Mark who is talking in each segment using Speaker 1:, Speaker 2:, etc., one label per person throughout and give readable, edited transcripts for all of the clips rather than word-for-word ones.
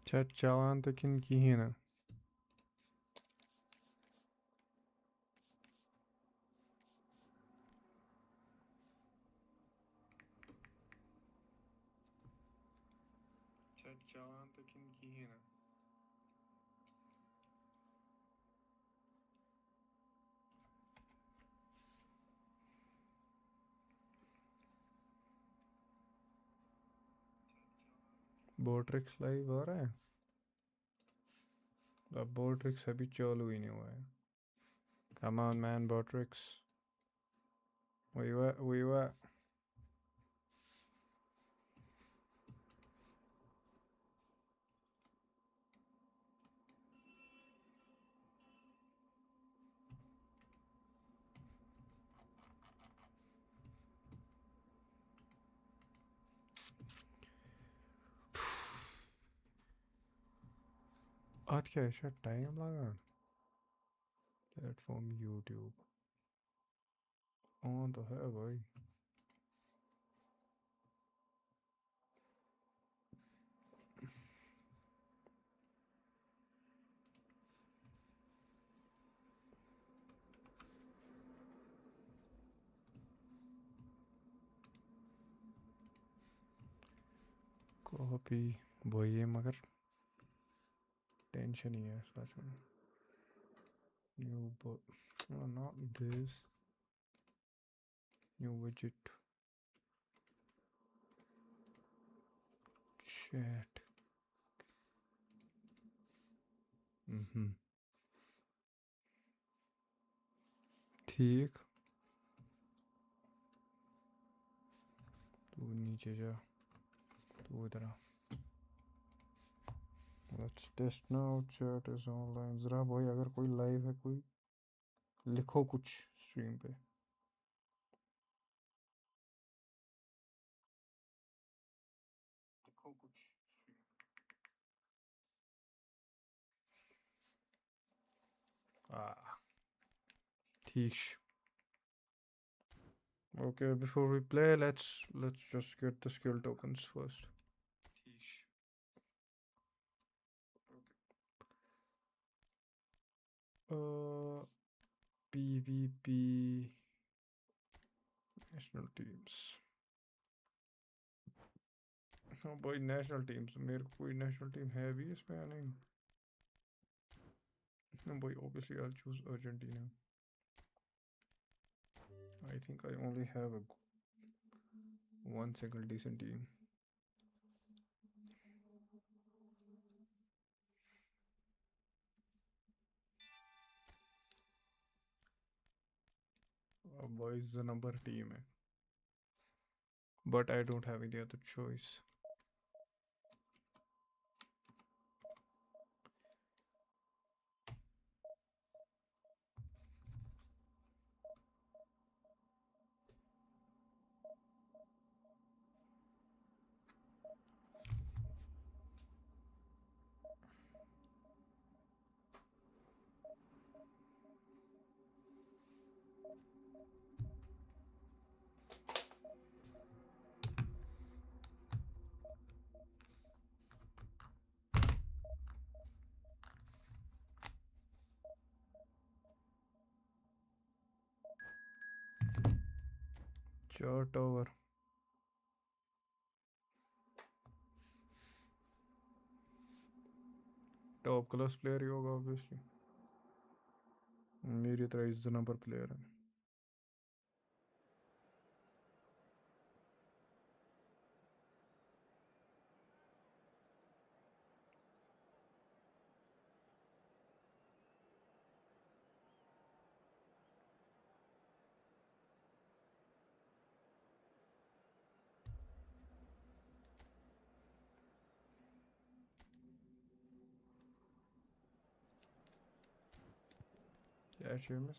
Speaker 1: चलान तो किन की है ना चलान तो किन की है ना बोट्रिक्स लाइव हो रहा है अब बोट्रिक्स अभी चालू ही नहीं हुआ है come on man बोट्रिक्स वही हुआ आज क्या ऐसा टाइम लगा प्लेटफॉर्म यूट्यूब ऑन तो है भाई कॉपी वही है मगर टेंशन ही है सच में न्यू नॉट दिस न्यू विजेट चैट ठीक तू नीचे जा तू इधर आ let's test now chat is online जरा भाई अगर कोई लाइव है कोई लिखो कुछ स्ट्रीम पे लिखो कुछ ठीक okay before we play let's just get the skill tokens first PvP national teams हाँ भाई नेशनल टीम्स मेरे को कोई नेशनल टीम है भी इसमें या नहीं भाई obviously I'll choose Argentina I think I only have one single decent team boys the number team है but I don't have any other choice short over top class player ही होगा obviously मेरी तरह इस नंबर प्लेयर है क्या Sheamus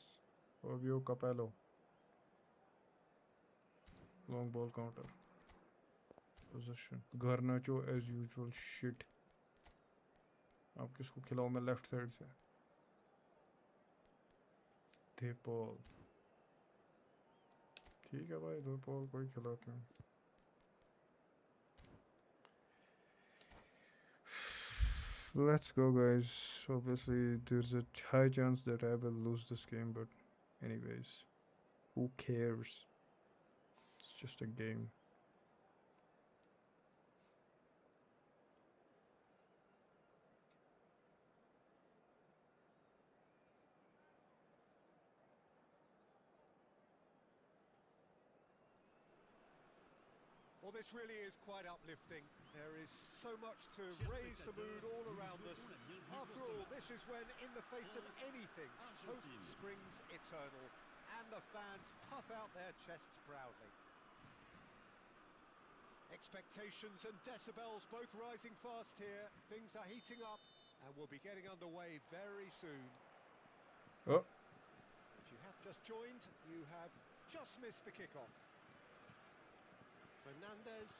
Speaker 1: Fabio Capello long ball counter possession Garnacho as usual shit आप किसको खिलाओ मैं लेफ्ट साइड से दे बॉल ठीक है भाई दो बॉल कोई खिलाते हैं Let's go, guys. Obviously, there's a high chance that I will lose this game, but anyways, who cares? It's just a game.
Speaker 2: Well, this really is quite uplifting. There is so much to raise the mood all around us. After all, this is when, in the face of anything, hope springs eternal, and the fans puff out their chests proudly. Expectations and decibels both rising fast here. Things are heating up, and we'll be getting underway very soon.
Speaker 1: Oh,
Speaker 2: If you have just joined, you have just missed the kickoff. Fernandez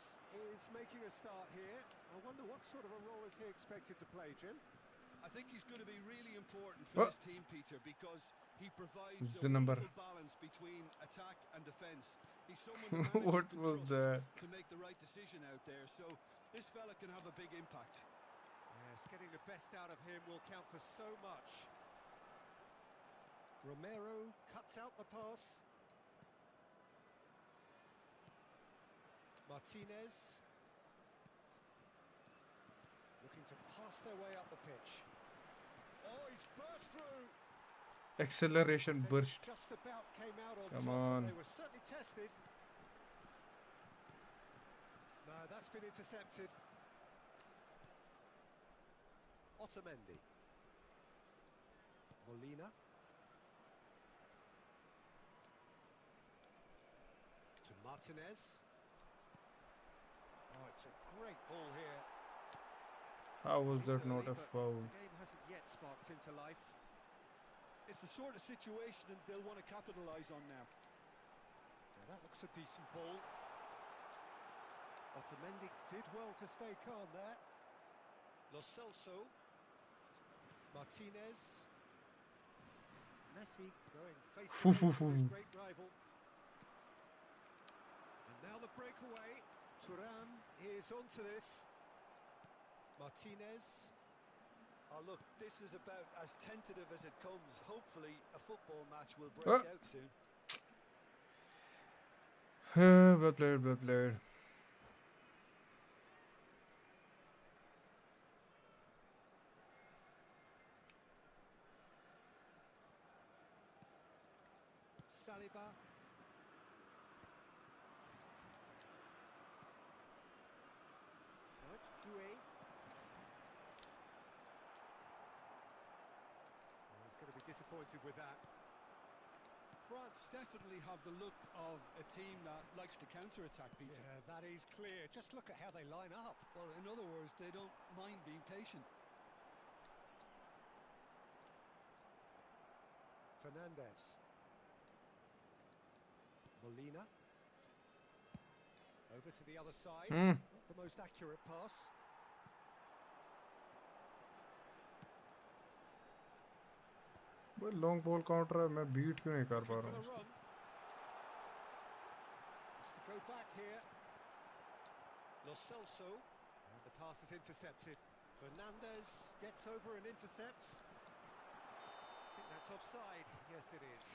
Speaker 2: is making a start here. I wonder what sort of a role is he expected to play, Jim?
Speaker 3: I think he's going to be really important for this team, Peter, because he provides
Speaker 1: It's
Speaker 3: a
Speaker 1: the number.
Speaker 3: wonderful balance between attack and defence. He's someone the manager
Speaker 1: what
Speaker 3: can
Speaker 1: was
Speaker 3: trust
Speaker 1: that?
Speaker 3: to make the right decision out there. So this fella can have a big impact.
Speaker 2: Yes, getting the best out of him will count for so much. Romero cuts out the pass. Martinez looking to pass their way up the pitch. Oh, he's burst through.
Speaker 1: Acceleration burst.
Speaker 2: Just about came out on
Speaker 1: Come
Speaker 2: top,
Speaker 1: on.
Speaker 2: They were certainly tested. No, that's been intercepted. Otamendi. Molina. To Martinez. Oh, it's a great ball here.
Speaker 1: How was that
Speaker 2: Easily,
Speaker 1: not a
Speaker 2: but
Speaker 1: foul?
Speaker 2: The game hasn't yet sparked into life.
Speaker 3: It's the sort of situation that they'll want to capitalise on now.
Speaker 2: Yeah, that looks a decent ball. Otamendi did well to stay calm there. Lo Celso. Martinez. Messi going face to face with his great rival. And now the breakaway. Thuram is onto this. Martinez.
Speaker 3: Oh, look, this is about as tentative as it comes. Hopefully, a football match will break out soon.
Speaker 1: Well played, well played.
Speaker 2: Saliba. Now it's Doué. He's going to be disappointed with that.
Speaker 3: France definitely have the look of a team that likes to counter-attack, Peter.
Speaker 2: Yeah, that is clear. Just look at how they line up.
Speaker 3: Well, in other words, they don't mind being patient.
Speaker 2: Fernandez. Molina. Over to the other side. Not the most accurate pass.
Speaker 1: वो long ball counter है मैं beat क्यों नहीं कर पा
Speaker 2: For
Speaker 1: रहा
Speaker 2: the
Speaker 1: हूँ
Speaker 2: run. Has to go back here. Lo Celso. And the pass is intercepted. Fernandez gets over and intercepts. I think that's offside. Yes, it is.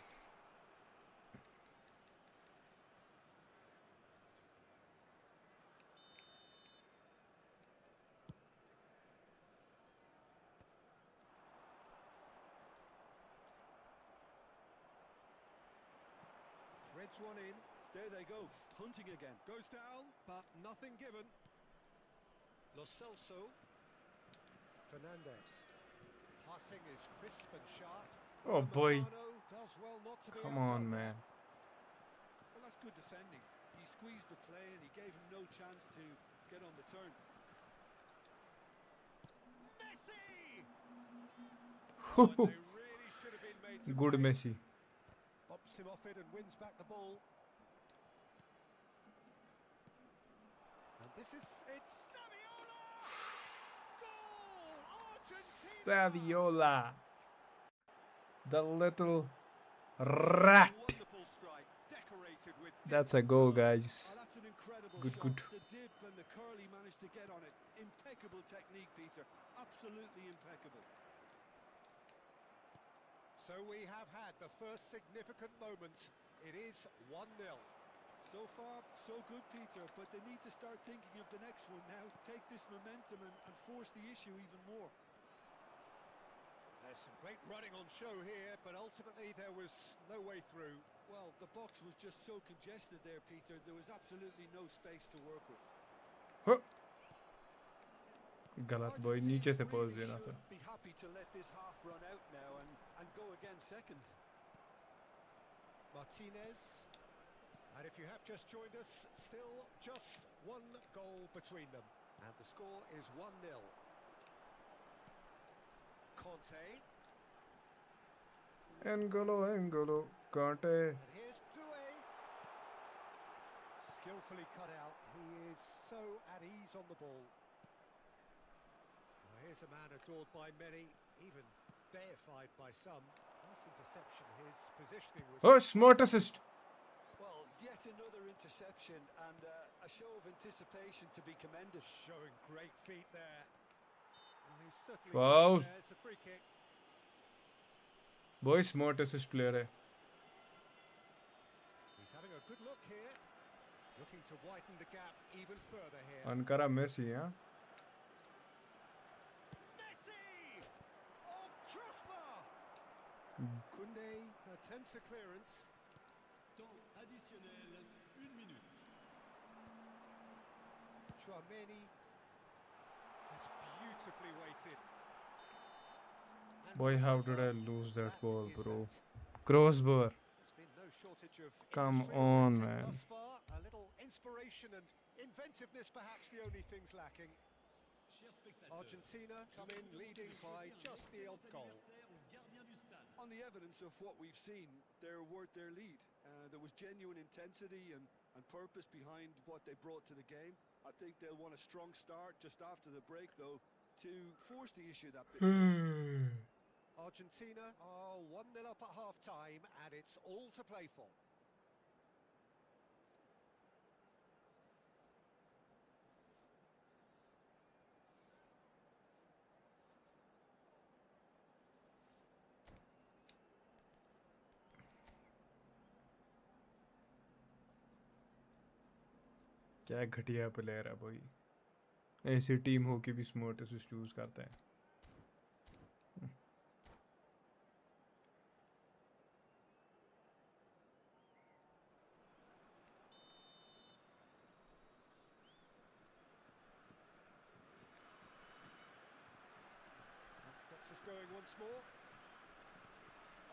Speaker 2: Threads one in.
Speaker 3: There they go, hunting again.
Speaker 2: Goes down, but nothing given. Lo Celso. Fernandez. Passing is crisp and sharp.
Speaker 1: Oh boy,
Speaker 2: Does well not to be
Speaker 1: come
Speaker 2: outdone
Speaker 1: on
Speaker 2: there.
Speaker 1: man.
Speaker 3: Well, that's good defending. He squeezed the play and he gave him no chance to get on the turn.
Speaker 2: Messi! Oh, and they really should have been made to
Speaker 1: Good
Speaker 2: pay.
Speaker 1: Messi.
Speaker 2: Bops him off it and wins back the ball. And this is, it's Saviola! Goal! Argentina!
Speaker 1: Saviola, the little rat.
Speaker 2: Wonderful strike, decorated with
Speaker 1: That's a goal, guys.
Speaker 3: Oh, that's an incredible
Speaker 1: Good,
Speaker 3: shot.
Speaker 1: good.
Speaker 3: The dip and the curl he managed to get on it. Impeccable technique, Peter. Absolutely impeccable.
Speaker 2: So we have had the first significant moment. It is 1-0.
Speaker 3: So far, so good, Peter, but they need to start thinking of the next one now. Take this momentum and force the issue even more.
Speaker 2: There's some great running on show here, but ultimately there was no way through.
Speaker 3: Well, the box was just so congested there, Peter. There was absolutely no space to work with.
Speaker 1: Huh. गलत boy
Speaker 3: Argentina
Speaker 1: नीचे से पहुंच
Speaker 3: really
Speaker 1: देना था.
Speaker 3: should be happy to let this half run out now and go again second.
Speaker 2: Martinez. And if you have just joined us, still just one goal between them. And the score is 1-0. Conte.
Speaker 1: N'Golo, Kante.
Speaker 2: And here's Doué. Skillfully cut out. He is so at ease on the ball. Well, here's a man adored by many, even deified by some. Nice interception. His positioning was...
Speaker 1: Oh, smart assist.
Speaker 3: Well, yet another interception and a show of anticipation to be commended.
Speaker 2: Showing great feet there. Well, he's certainly
Speaker 1: Foul.
Speaker 2: There's a free kick.
Speaker 1: Boy, smart assist player है.
Speaker 2: He's having a good look here. Looking to widen the gap even further here.
Speaker 1: Ankara Messi, huh?
Speaker 2: Messi! Oh, crossbar! Koundé attempts a clearance.
Speaker 4: Temps additionnel, 1 minute.
Speaker 2: Chouameni. That's beautifully weighted. And
Speaker 1: Boy, how
Speaker 2: first
Speaker 1: did I
Speaker 2: up,
Speaker 1: lose that ball,
Speaker 2: is
Speaker 1: bro?
Speaker 2: that.
Speaker 1: Crossbar.
Speaker 2: There's been no shortage of
Speaker 1: Come
Speaker 2: industry
Speaker 1: on,
Speaker 2: in
Speaker 1: man.
Speaker 2: thus far. A little inspiration and inventiveness, perhaps the only things lacking.
Speaker 4: Chers spectateurs,
Speaker 2: Argentina come in leading by just the odd goal.
Speaker 4: au gardien du stade.
Speaker 3: On the evidence of what we've seen, they're worth their lead. There was genuine intensity and purpose behind what they brought to the game. I think they'll want a strong start just after the break, though, to force the issue that bit.
Speaker 2: Argentina are 1-0 up at half-time, and it's all to play for.
Speaker 1: क्या घटिया player है भाई. ऐसी team हो के भी smart assist use करता है.
Speaker 2: That gets us going once more.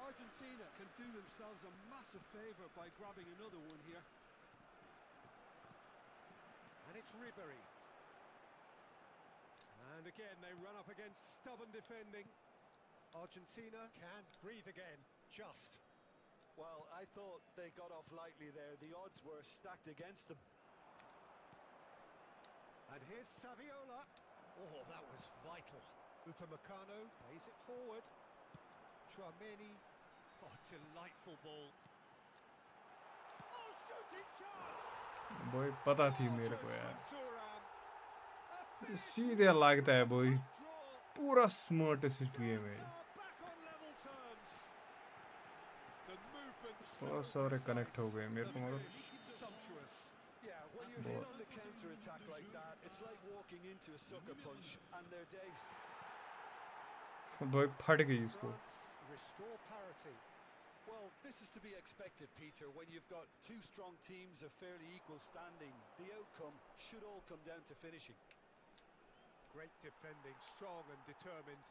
Speaker 3: Argentina can do themselves a massive favour by grabbing another one here.
Speaker 2: And it's Ribery. And again, they run up against stubborn defending. Argentina can't breathe again, just.
Speaker 3: Well, I thought they got off lightly there. The odds were stacked against them.
Speaker 2: And here's Saviola. Oh, that was vital. Upamecano plays it forward. Chouameni. Oh, delightful ball. Oh, shooting chance!
Speaker 1: Boy, पता थी मेरे को यार.
Speaker 2: Thuram. A
Speaker 1: सीधे लगता है boy. पूरा smart assist game है.
Speaker 2: back on level terms. The movement
Speaker 1: बहुत सारे connect हो गए मेरे को मगर.
Speaker 2: sumptuous.
Speaker 3: Yeah, when you're hit on the counter-attack like that, it's like walking into a sucker punch, and they're dazed.
Speaker 1: Boy, फट गई इसको.
Speaker 2: France restore parity.
Speaker 3: Well, this is to be expected, Peter. When you've got two strong teams of fairly equal standing, the outcome should all come down to finishing.
Speaker 2: Great defending, strong and determined.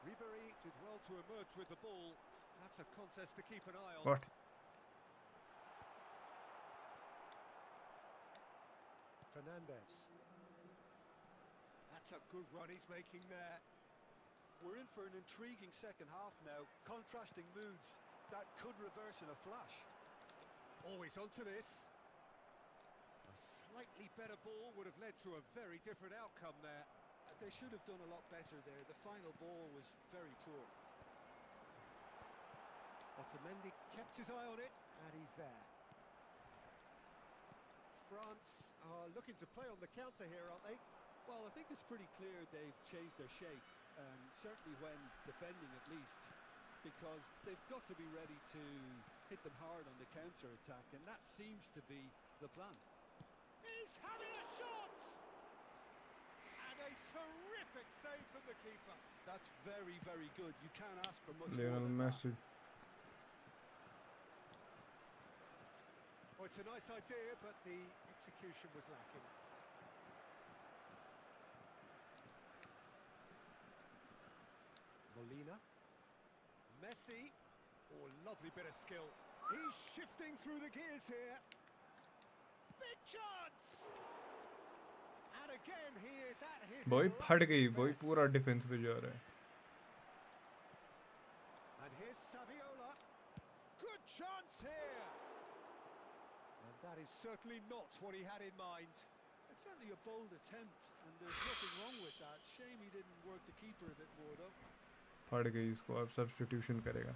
Speaker 2: Ribery did well to emerge with the ball. That's a contest to keep an eye on.
Speaker 1: What?
Speaker 2: Fernandez. That's a good run he's making there.
Speaker 3: We're in for an intriguing second half now. Contrasting moods that could reverse in a flash.
Speaker 2: Always onto this. A slightly better ball would have led to a very different outcome there.
Speaker 3: They should have done a lot better there. The final ball was very poor.
Speaker 2: Otamendi kept his eye on it, and he's there. France are looking to play on the counter here, aren't they?
Speaker 3: Well, I think it's pretty clear they've changed their shape, certainly when defending at least, because they've got to be ready to hit them hard on the counter-attack, and that seems to be the plan.
Speaker 2: He's having a shot! And a terrific save from the keeper.
Speaker 3: That's very, very good. You can't ask for much more
Speaker 1: Lionel
Speaker 3: than that.
Speaker 1: Messi.
Speaker 2: Well, it's a nice idea, but the execution was lacking. Molina. Messi. Oh, lovely bit of skill. He's shifting through the gears here. Big chance! And again, he is at his
Speaker 1: boy फट गई,
Speaker 2: best.
Speaker 1: Boy पूरा defence पे जा रहा है.
Speaker 2: And here's Saviola. Good chance here. And that is certainly not what he had in mind.
Speaker 3: It's certainly a bold attempt, and there's nothing wrong with that. Shame he didn't work the keeper a bit more, though.
Speaker 1: फट गई, इसको अब substitution करेगा.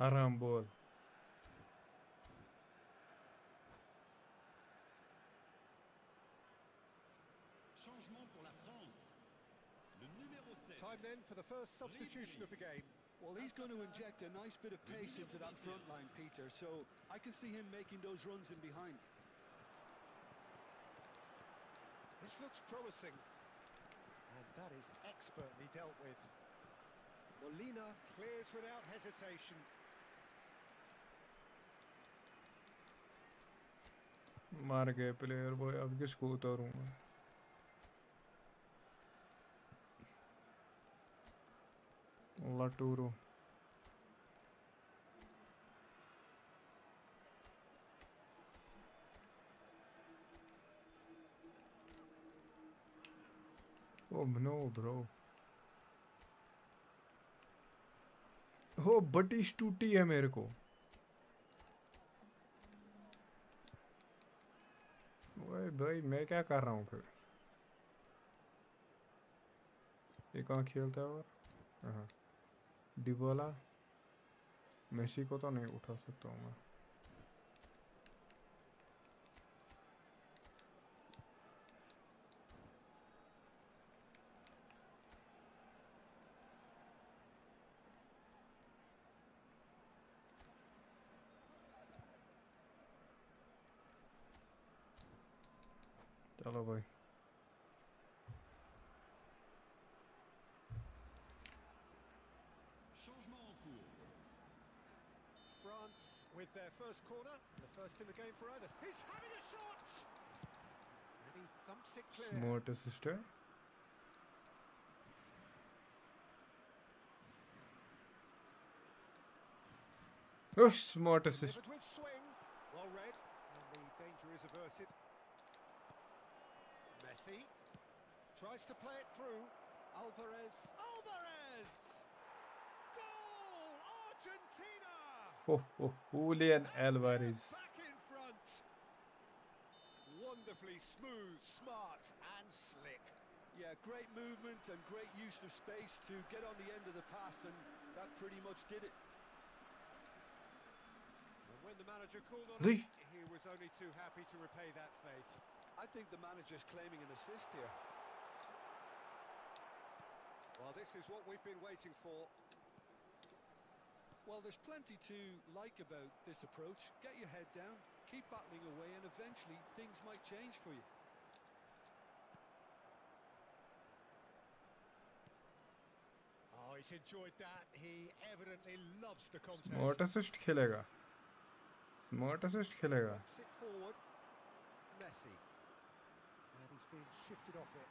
Speaker 1: Haram ball.
Speaker 4: Changement pour la France. Le numéro 7.
Speaker 2: Time then for the first substitution of the game.
Speaker 3: Well, he's going to inject a nice bit of pace into that front line, Peter, so I can see him making those runs in behind.
Speaker 2: This looks promising. And that is expertly dealt with. Molina clears without hesitation.
Speaker 1: मार गए player boy, अब किसको उतारूंगा? लाटूरो. Oh no, bro. हो बटिश टूटी है मेरे को. ओए भाई, मैं क्या कर रहा हूँ फिर? ये कहाँ खेलता है और? हाँ, डिबाला. मेसी को तो नहीं उठा सकता हूँ मैं. चलो भाई.
Speaker 4: Changement en cours.
Speaker 2: France with their first corner, the first in the game for either. He's having a shot! And he thumps it clear.
Speaker 1: Smart assist है. Oh, smart assist.
Speaker 2: Delivered with swing. Well read. And the danger is averted. Messi tries to play it through. Alvarez. Alvarez! Goal! Argentina!
Speaker 1: Julian Alvarez.
Speaker 2: Back in front. Wonderfully smooth, smart and slick.
Speaker 3: Yeah, great movement and great use of space to get on the end of the pass, and that pretty much did it.
Speaker 2: And when the manager called on
Speaker 1: Lee.
Speaker 2: him, he was only too happy to repay that faith.
Speaker 3: I think the manager's claiming an assist here.
Speaker 2: Well, this is what we've been waiting for.
Speaker 3: Well, there's plenty to like about this approach. Get your head down, keep battling away, and eventually things might change for you.
Speaker 2: Oh, he's enjoyed that. He evidently loves the contest.
Speaker 1: Smart assist खेलेगा. Smart assist खेलेगा.
Speaker 2: Puts it forward. Messi. And he's been shifted off it.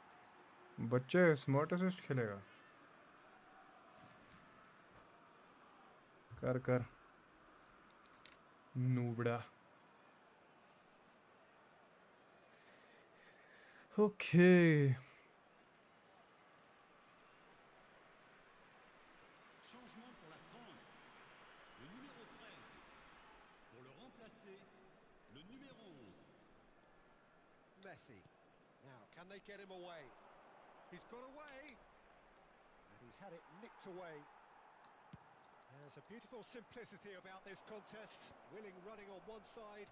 Speaker 1: बच्चे smart assist खेलेगा. कर. Noobda. Okay.
Speaker 4: Changement pour la France. Le numéro 13. Pour le remplacer, le numéro 11.
Speaker 2: Messi. Now, can they get him away? He's got away. And he's had it nicked away. There's a beautiful simplicity about this contest. Willing running on one side,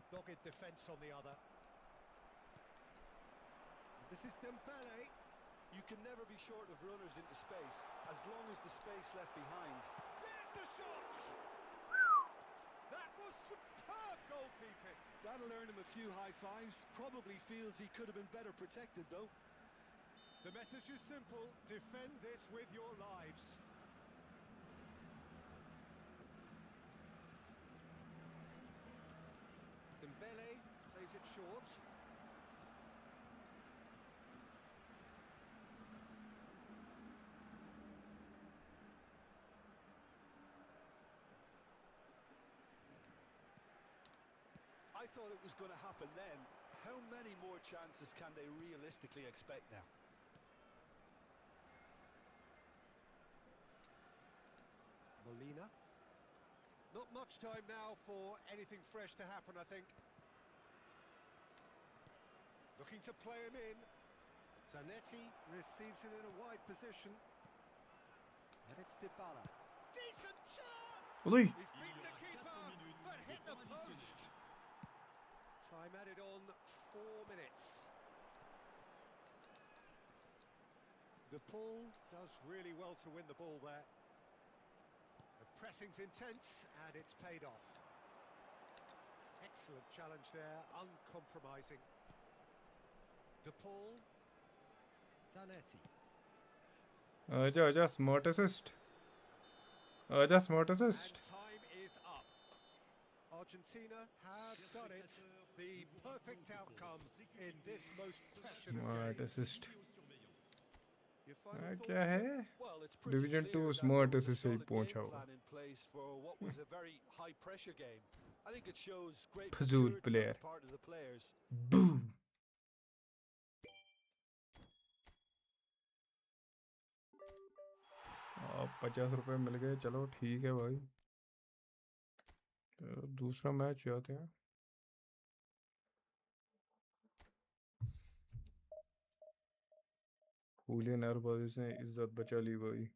Speaker 2: dogged defence on the other. This is Dembele.
Speaker 3: You can never be short of runners into space, as long as the space left behind.
Speaker 2: There's the shot! That was superb goalkeeping.
Speaker 3: That'll earn him a few high fives. Probably feels he could have been better protected, though.
Speaker 2: The message is simple. Defend this with your lives. Dembele plays it short.
Speaker 3: I thought it was going to happen then. How many more chances can they realistically expect now?
Speaker 2: Molina. Not much time now for anything fresh to happen, I think. Looking to play him in. Zanetti receives it in a wide position. And it's Dybala. Decent shot!
Speaker 1: Oi.
Speaker 2: He's beaten the keeper, but hit the post. Time added on 4 minutes. The Paul does really well to win the ball there. The pressing's intense and it's paid off. Excellent challenge there, uncompromising. De Paul. Zanetti.
Speaker 1: Aja, smart assist. Smart assist.
Speaker 2: And time is up. Argentina have done it. The perfect outcome in this most passionate
Speaker 1: Smart
Speaker 2: game.
Speaker 1: assist.
Speaker 2: Your final thoughts,
Speaker 1: क्या
Speaker 2: Tim?
Speaker 1: है?
Speaker 3: Well, it's pretty
Speaker 1: Division
Speaker 3: clear
Speaker 1: 2
Speaker 3: that
Speaker 1: smart
Speaker 3: there was a
Speaker 1: assist से ही
Speaker 3: solid
Speaker 1: पहुंचा
Speaker 3: game
Speaker 1: होगा.
Speaker 3: plan in place for what was a very high-pressure game. I think it shows great
Speaker 1: Fazul
Speaker 3: maturity on
Speaker 1: player.
Speaker 3: the part of the players.
Speaker 1: Boom. अब 50 रुपए मिल गए. चलो ठीक है भाई. तो दूसरा मैच जाते हैं. हुलियन अरबाजी से इज्जत बचा ली भाई.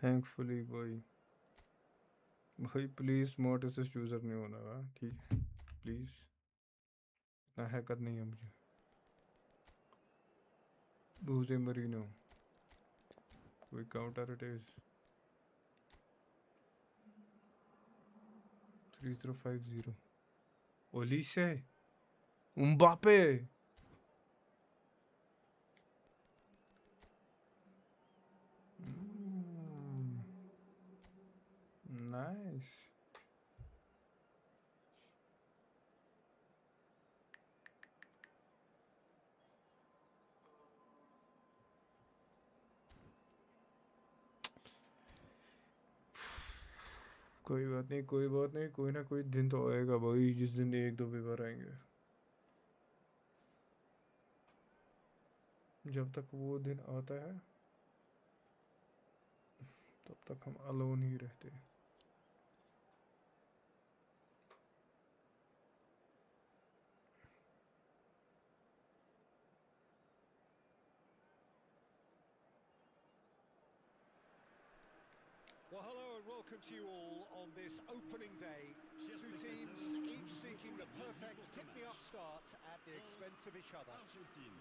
Speaker 1: थैंकफुली भाई प्लीज स्मार्ट असिस्ट यूजर नहीं होना है. ठीक है प्लीज. इतना हैकर नहीं है मुझे. Jose Marino. We counter it is 3050. Olise. Mbappe. Nice. कोई बात नहीं कोई ना कोई दिन तो आएगा भाई जिस दिन 1-2 विवर आएंगे. जब तक वो दिन आता है तब तक हम अलोन ही रहते हैं.
Speaker 2: Well, hello and welcome to you all on this opening day. Two teams, each seeking the perfect pick-me-up start at the expense of each other.
Speaker 4: Argentine.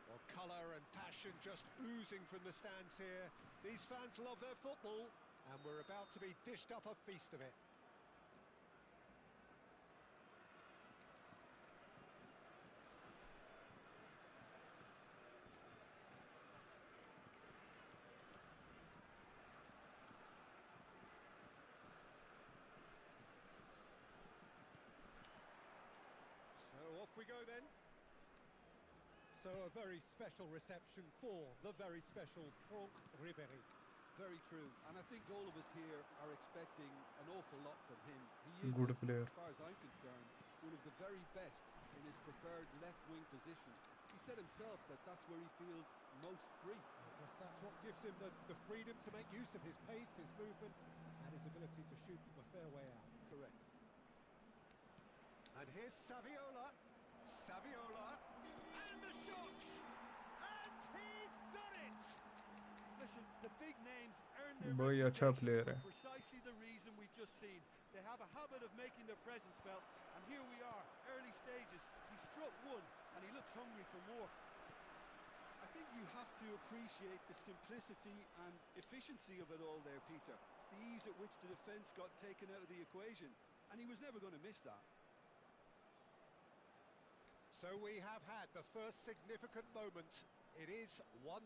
Speaker 2: Well, colour and passion just oozing from the stands here. These fans love their football, and we're about to be dished up a feast of it. So off we go then. So a very special reception for the very special Franck Ribéry.
Speaker 3: Very true, and I think all of us here are expecting an awful lot from him. He is,
Speaker 1: Good player.
Speaker 3: as far as I'm concerned, one of the very best in his preferred left-wing position. He said himself that that's where he feels most free.
Speaker 2: I guess that's what gives him the freedom to make use of his pace, his movement, and his ability to shoot from a fair way out.
Speaker 3: Correct.
Speaker 2: And here's Saviola. Saviola. And the shot! And he's done it!
Speaker 3: Listen, the big names earn their
Speaker 1: Boy, अच्छा
Speaker 3: reputations
Speaker 1: player
Speaker 3: for
Speaker 1: है.
Speaker 3: precisely the reason we've just seen. They have a habit of making their presence felt, and here we are, early stages. He struck one, and he looks hungry for more. I think you have to appreciate the simplicity and efficiency of it all there, Peter. The ease at which the defence got taken out of the equation, and he was never going to miss that.
Speaker 2: So we have had the first significant moment. It is 1-0.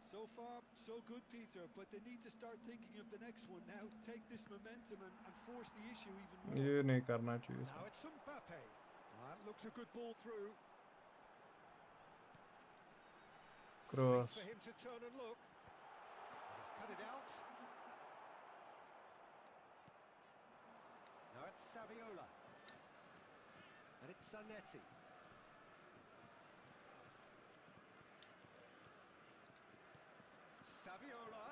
Speaker 3: So far, so good, Peter, but they need to start thinking of the next one now. Take this momentum and force the issue even more.
Speaker 1: ये नहीं करना चाहिए
Speaker 2: Now
Speaker 1: था.
Speaker 2: it's Mbappe. That looks a good ball through.
Speaker 1: Cross.
Speaker 2: Space for him to turn and look. And he's cut it out. Now it's Saviola. And it's Zanetti. Saviola.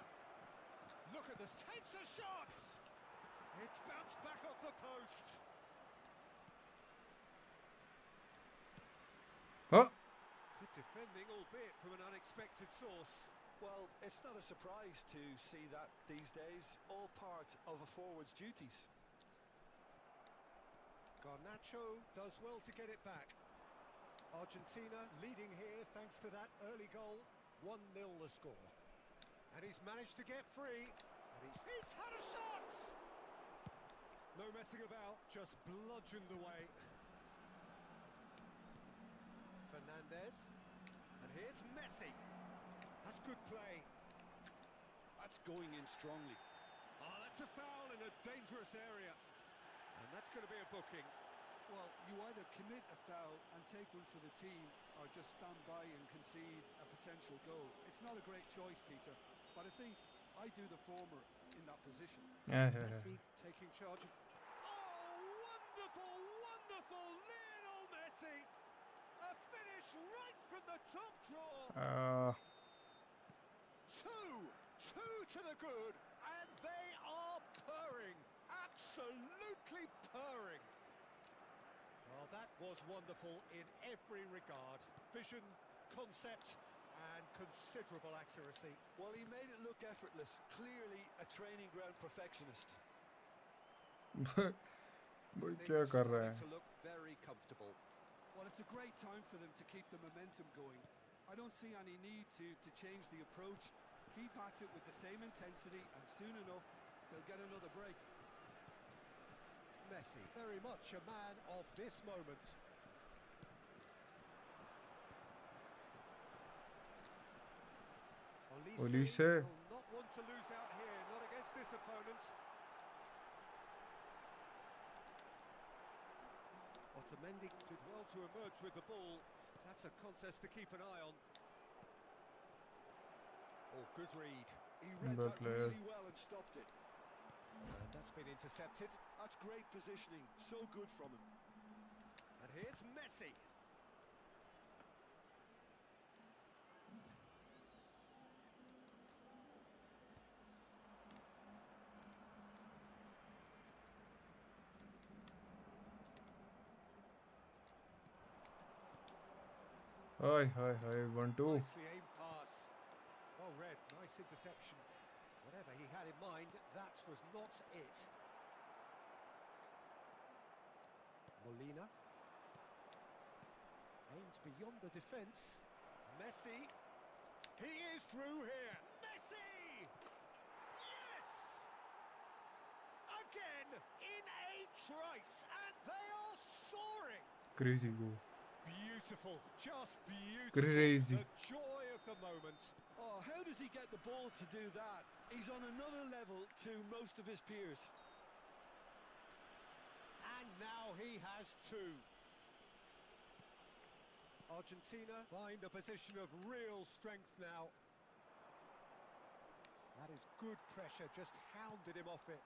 Speaker 2: Look at this. Takes a shot. It's bounced back off the post.
Speaker 1: Huh?
Speaker 2: Good defending, albeit from an unexpected source.
Speaker 3: Well, it's not a surprise to see that these days. All part of a forward's duties.
Speaker 2: Garnacho does well to get it back. Argentina leading here thanks to that early goal. 1-0 the score. And he's managed to get free. And he's had a shot! No messing about, just bludgeoned away. Fernandez. And here's Messi. That's good play.
Speaker 3: That's going in strongly.
Speaker 2: Oh, that's a foul in a dangerous area. And that's going to be a booking.
Speaker 3: Well, you either commit a foul and take one for the team, or just stand by and concede a potential goal. It's not a great choice, Peter, but I think I do the former in that position.
Speaker 2: Messi taking charge of... Oh, wonderful, wonderful Lionel Messi! A finish right from the top draw. Two to the good, and they are purring, absolutely purring. Well, that was wonderful in every regard. Vision, concept, and considerable accuracy.
Speaker 3: Well, he made it look effortless. Clearly a training ground perfectionist.
Speaker 1: भाई क्या कर रहा है?
Speaker 2: To look very comfortable.
Speaker 3: Well, it's a great time for them to keep the momentum going. I don't see any need to change the approach. Keep at it with the same intensity, and soon enough, they'll get another break.
Speaker 2: Messi, very much a man of this moment.
Speaker 1: Olise.
Speaker 2: Will not want to lose out here, not against this opponent. Otamendi did well to emerge with the ball. That's a contest to keep an eye on. Oh, good read.
Speaker 3: He read
Speaker 1: Good
Speaker 3: that
Speaker 1: player.
Speaker 3: really well and stopped it.
Speaker 2: And that's been intercepted.
Speaker 3: That's great positioning. So good from him.
Speaker 2: And here's Messi.
Speaker 1: Hi, 1-2.
Speaker 2: Nicely aimed pass. Well read, nice interception. Whatever he had in mind, that was not it. Molina. Aimed beyond the defence. Messi. He is through here. Messi! Yes! Again in a trice, and they are soaring.
Speaker 1: Crazy goal.
Speaker 2: Beautiful, just beautiful.
Speaker 1: Crazy.
Speaker 2: The joy of the moment.
Speaker 3: Oh, how does he get the ball to do that? He's on another level to most of his peers.
Speaker 2: And now he has two. Argentina find a position of real strength now. That is good pressure, just hounded him off it.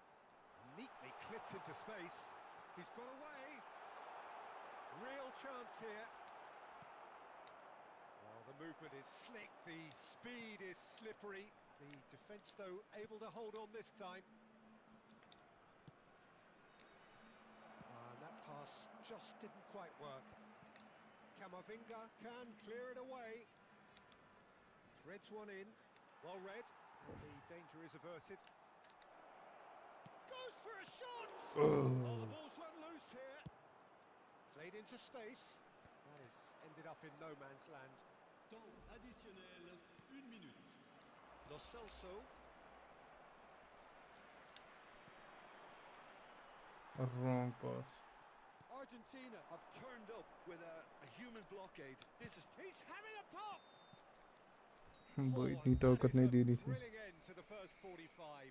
Speaker 2: Neatly clipped into space. He's got away. Real chance here. Well, the movement is slick, the speed is slippery. The defence, though, able to hold on this time. And that pass just didn't quite work. Camavinga can clear it away. Threads one in. Well read. And the danger is averted. Goes for a shot! Oh, the ball's run loose here. Played into space. That has ended up in no man's land.
Speaker 4: Temps additionnel, 1 minute.
Speaker 2: Lo Celso.
Speaker 1: A wrong pass.
Speaker 3: Argentina have turned up with a human blockade. This is...
Speaker 2: He's having a pop!
Speaker 1: वो
Speaker 2: Oh,
Speaker 1: इतनी
Speaker 2: that
Speaker 1: ताकत
Speaker 2: is
Speaker 1: नहीं
Speaker 2: a
Speaker 1: देनी थी.
Speaker 2: thrilling end to the first 45.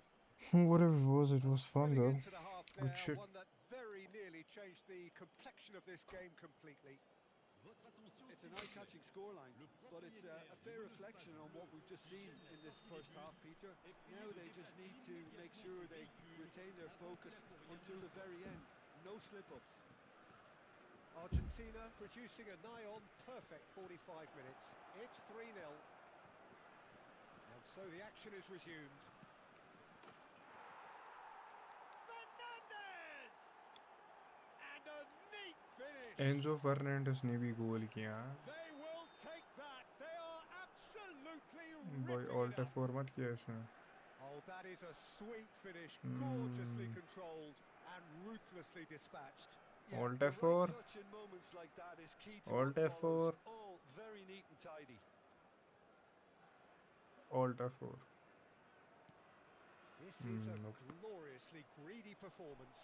Speaker 1: Whatever it was fun
Speaker 2: Thrilling
Speaker 1: though.
Speaker 2: into the half
Speaker 1: Good
Speaker 2: there,
Speaker 1: shit.
Speaker 2: one that very nearly changed the complexion of this game completely.
Speaker 4: Votre attention,
Speaker 3: It's
Speaker 4: s'il
Speaker 3: an
Speaker 4: vous plaît.
Speaker 3: eye-catching scoreline, but it's a fair reflection on what we've just seen in this first half, Peter. Now they just need to make sure they retain their focus until the very end. No slip-ups.
Speaker 2: Argentina producing a nigh-on perfect 45 minutes. It's 3-0. And so the action is resumed. Fernandez! And a neat finish!
Speaker 1: Enzo Fernandez ने भी गोल किया.
Speaker 2: They will take that. They are absolutely
Speaker 1: भाई
Speaker 2: ripping
Speaker 1: alt
Speaker 2: it up.
Speaker 1: F4 मत किया इसने.
Speaker 2: Oh, that is a sweet finish. Gorgeously controlled and ruthlessly dispatched.
Speaker 3: Yeah,
Speaker 1: Alt
Speaker 3: the
Speaker 1: F4.
Speaker 3: right touch in moments like that is key to
Speaker 1: Alt
Speaker 3: what follows.
Speaker 1: F4.
Speaker 3: All very neat and tidy.
Speaker 1: Alt F4.
Speaker 2: This is a
Speaker 1: Nope.
Speaker 2: gloriously greedy performance.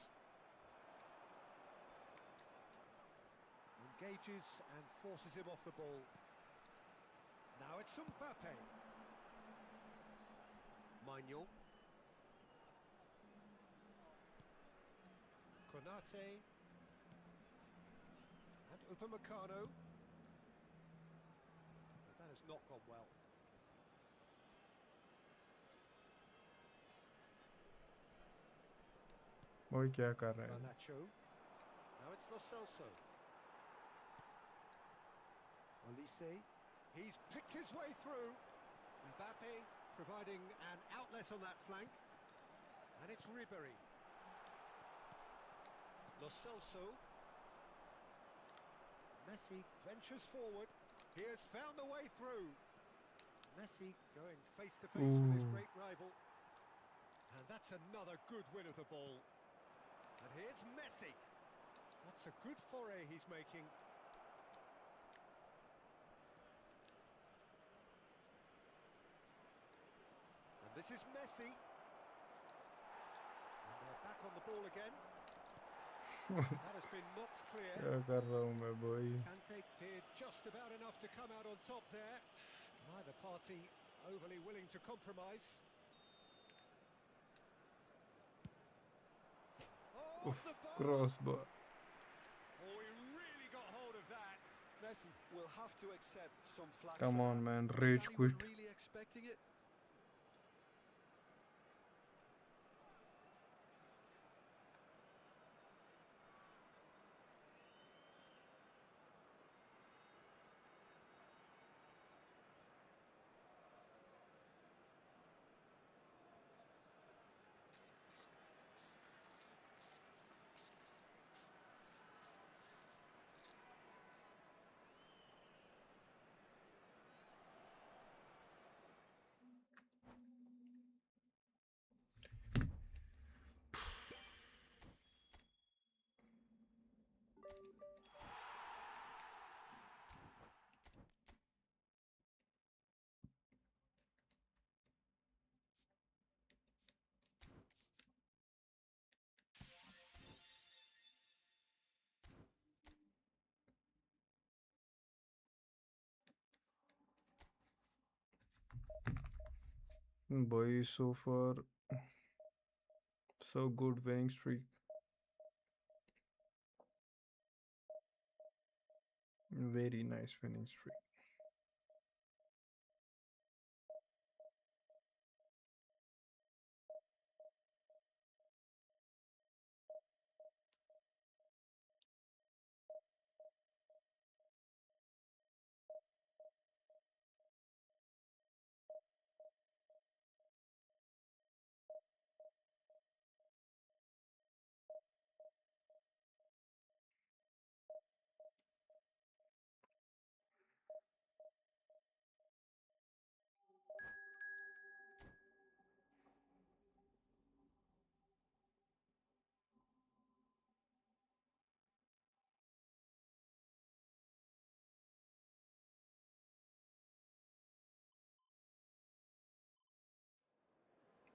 Speaker 2: Engages and forces him off the ball. Now it's Mbappe. Maignan. Konate. And Upamecano. But that has not gone well.
Speaker 1: भाई क्या कर रहे हैं?
Speaker 2: Garnacho. Now it's Lo Celso. Olise. He's picked his way through. Mbappe providing an outlet on that flank. And it's Ribéry. Lo Celso. Messi ventures forward. He has found the way through. Messi going face to face with his
Speaker 1: Ooh.
Speaker 2: great rival. And that's another good win of the ball. And here's Messi. That's a good foray he's making. And this is Messi. And they're back on the ball again. That has been knocked clear.
Speaker 1: क्या कर रहा हूँ मैं भाई?
Speaker 2: Kante did just about enough to come out on top there. Neither party overly willing to compromise. Oh, off the bar.
Speaker 1: Crossbar.
Speaker 2: Oh, he really got hold of that.
Speaker 3: Messi will have to accept some flack.
Speaker 1: Come
Speaker 3: for
Speaker 1: on,
Speaker 3: that.
Speaker 1: man.
Speaker 3: Was
Speaker 1: Rage
Speaker 3: anyone
Speaker 1: quit.
Speaker 3: really expecting it?
Speaker 1: Boy, so far, so good winning streak. Very nice winning streak.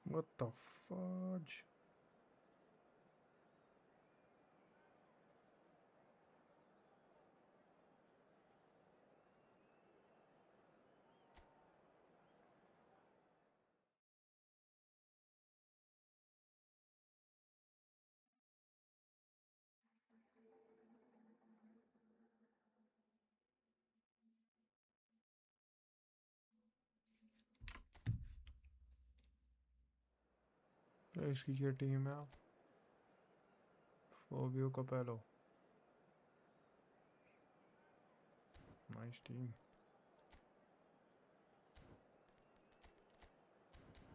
Speaker 1: What the fudge? इसकी क्या team है? Fabio Capello. Nice team.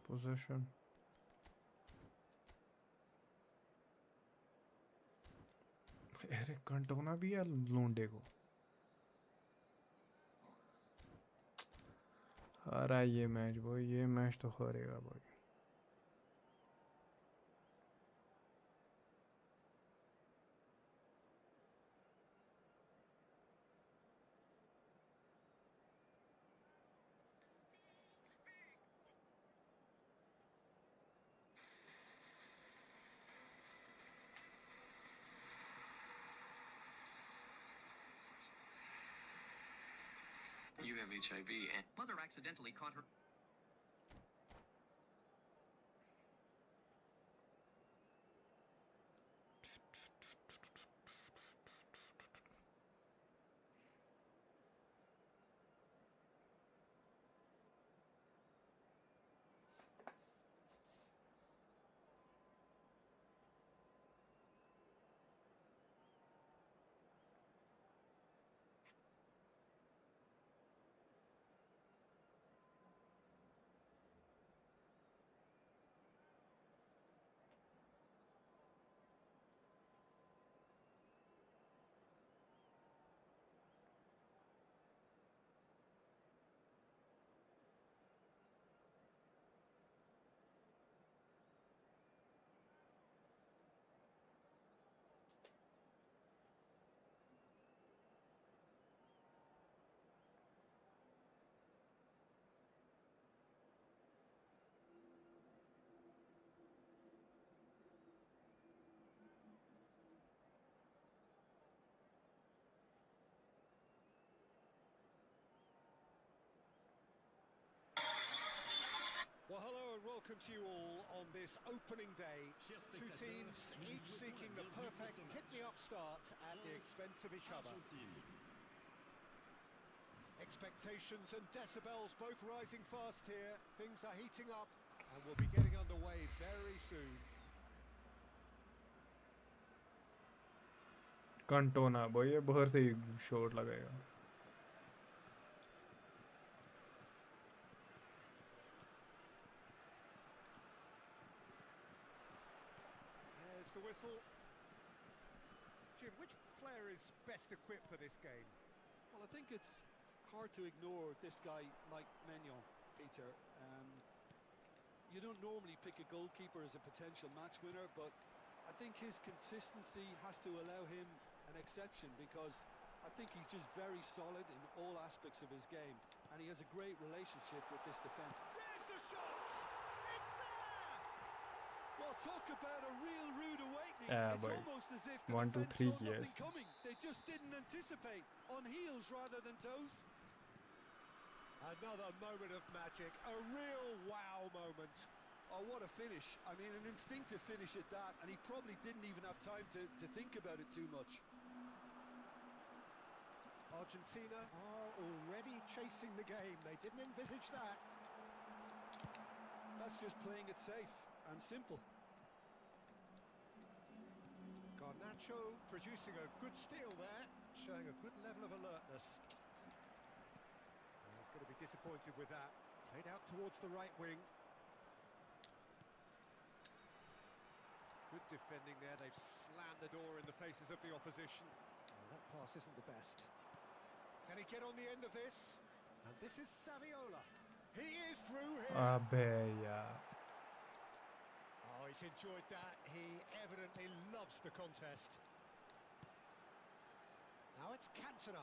Speaker 1: Possession. अरे कंटोना भी है लोंडे को. हारा ये match भाई, ये मैच तो हारेगा भाई.
Speaker 5: You have HIV and mother accidentally caught her.
Speaker 2: Well, hello and welcome to you all on this opening day. Two teams, each seeking the perfect pick-me-up start at the expense of each other. Expectations and decibels both rising fast here. Things are heating up and we'll be getting underway very soon.
Speaker 1: कंटोना भाई ये बाहर से ही shot लगाएगा.
Speaker 2: There's the whistle. Jim, which player is best equipped for this game?
Speaker 3: Well, I think it's hard to ignore this guy, Mike Maignan, Peter. You don't normally pick a goalkeeper as a potential match winner, but I think his consistency has to allow him an exception because I think he's just very solid in all aspects of his game, and he has a great relationship with this defence.
Speaker 2: There's the shot! It's there!
Speaker 3: Well, talk about a real rude awakening.
Speaker 1: Yeah,
Speaker 3: It's
Speaker 1: boy.
Speaker 3: almost as if the
Speaker 1: 1, 2,
Speaker 3: defence
Speaker 1: 3
Speaker 3: saw nothing
Speaker 1: yes.
Speaker 3: coming. They just didn't anticipate. On heels rather than toes.
Speaker 2: Another moment of magic, a real wow moment.
Speaker 3: Oh, what a finish. I mean, an instinctive finish at that, and he probably didn't even have time to think about it too much.
Speaker 2: Argentina are already chasing the game. They didn't envisage that.
Speaker 3: That's just playing it safe and simple.
Speaker 2: Garnacho producing a good steal there, showing a good level of alertness. And he's going to be disappointed with that. Played out towards the right wing. Good defending there. They've slammed the door in the faces of the opposition. Well, that pass isn't the best. Can he get on the end of this? And this is Saviola. He is through here.
Speaker 1: Abe yaar.
Speaker 2: Oh, he's enjoyed that. He evidently loves the contest. Now it's Cantona.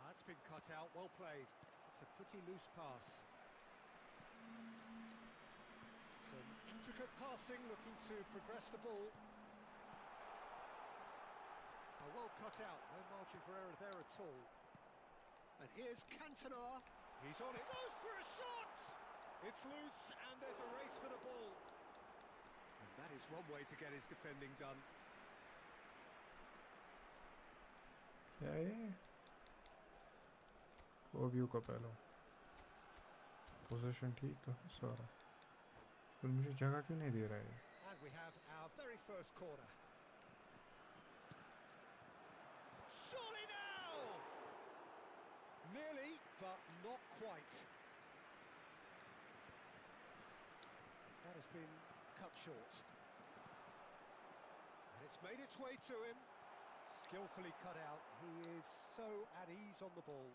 Speaker 2: That's been cut out. Well played. It's a pretty loose pass. Some intricate passing, looking to progress the ball. Oh, well cut out. No margin for error there at all. And here's Cantona. He's on it. Goes for a shot! It's loose, and there's a race for the ball. And that is one way to get his defending done.
Speaker 1: क्या है? ओबियो का पहला position ठीक तो है सारा, पर मुझे जगह क्यों नहीं दे रहा है?
Speaker 2: And we have our very first corner. Surely now! Nearly, but not quite. That has been cut short. And it's made its way to him. Skillfully cut out. He is so at ease on the ball.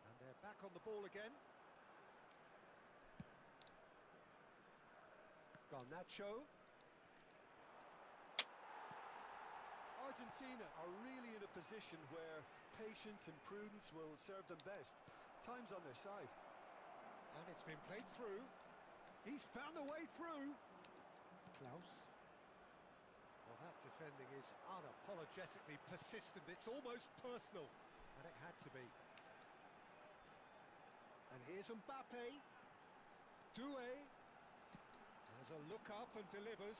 Speaker 2: And they're back on the ball again. Garnacho.
Speaker 3: Argentina are really in a position where patience and prudence will serve them best. Time's on their side.
Speaker 2: And it's been played through. He's found a way through. Klaus. Well, that defending is unapologetically persistent. It's almost personal. And it had to be. And here's Mbappe. Doué has a look up and delivers.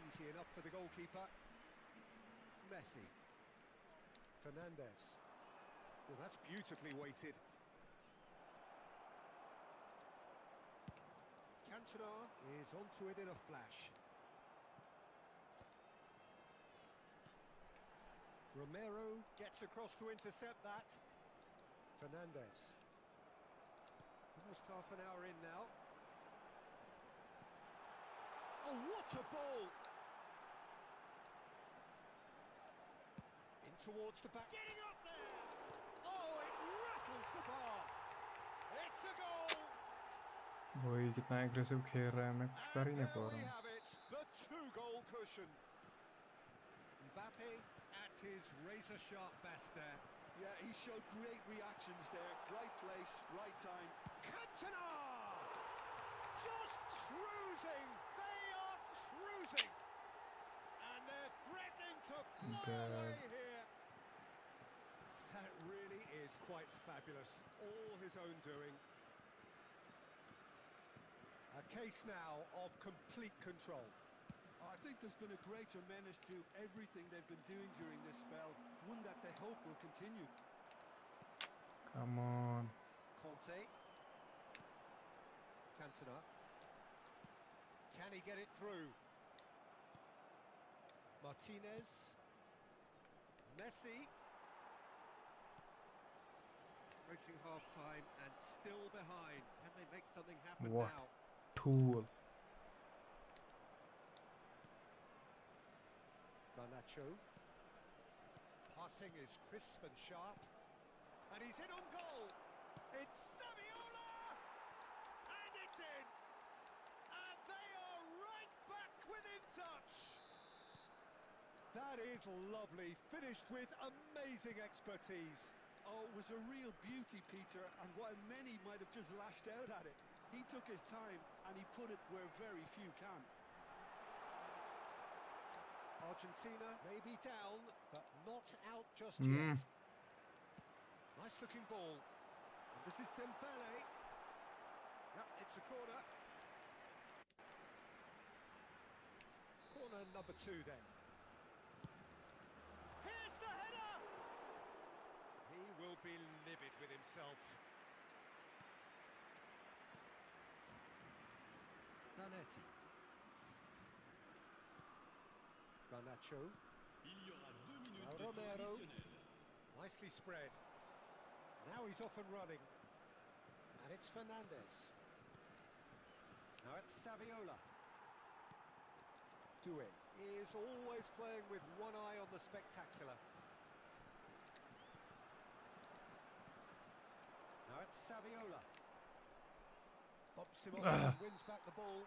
Speaker 2: Easy enough for the goalkeeper. Messi. Fernandez. Well, that's beautifully weighted. Cantona is onto it in a flash. Romero gets across to intercept that. Fernandez. Almost half an hour in now. Oh, what a ball! In towards the back. Getting up there! Oh, it rattles the bar! It's a goal!
Speaker 1: वही कितना aggressive खेल रहा है, मैं कुछ कर ही नहीं पा
Speaker 2: And there
Speaker 1: रहा
Speaker 2: we
Speaker 1: हूँ.
Speaker 2: have it, the two-goal cushion. Mbappe at his razor-sharp best there.
Speaker 3: Yeah, he showed great reactions there. Right place, right time.
Speaker 2: Cantona! Just cruising! They are cruising! And they're threatening to fly away here. That really is quite fabulous. All his own doing. A case now of complete control.
Speaker 3: I think there's been a greater menace to everything they've been doing during this spell, one that they hope will continue.
Speaker 1: Come on.
Speaker 2: Conte. Cantona. Can he get it through? Martinez. Messi. Approaching half-time and still behind. Can they make something happen
Speaker 1: What?
Speaker 2: now?
Speaker 1: Tool.
Speaker 2: Garnacho. Passing is crisp and sharp. And he's in on goal. It's Saviola! And it's in! And they are right back within touch! That is lovely. Finished with amazing expertise.
Speaker 3: Oh, it was a real beauty, Peter, and while many might have just lashed out at it, he took his time and he put it where very few can.
Speaker 2: Argentina may be down, but not out just yet. Nice looking ball. This is Dembele. Yep, it's a corner. Corner number 2 then. Here's the header! He will be livid with himself. Zanetti. Garnacho.
Speaker 4: Il y aura 2 minutes
Speaker 2: Now
Speaker 4: de temps
Speaker 2: Romero.
Speaker 4: additionnel.
Speaker 2: Nicely spread. Now he's off and running. And it's Fernandez. Now it's Saviola. Doué is always playing with one eye on the spectacular. Now it's Saviola. Bumps him off and wins back the ball.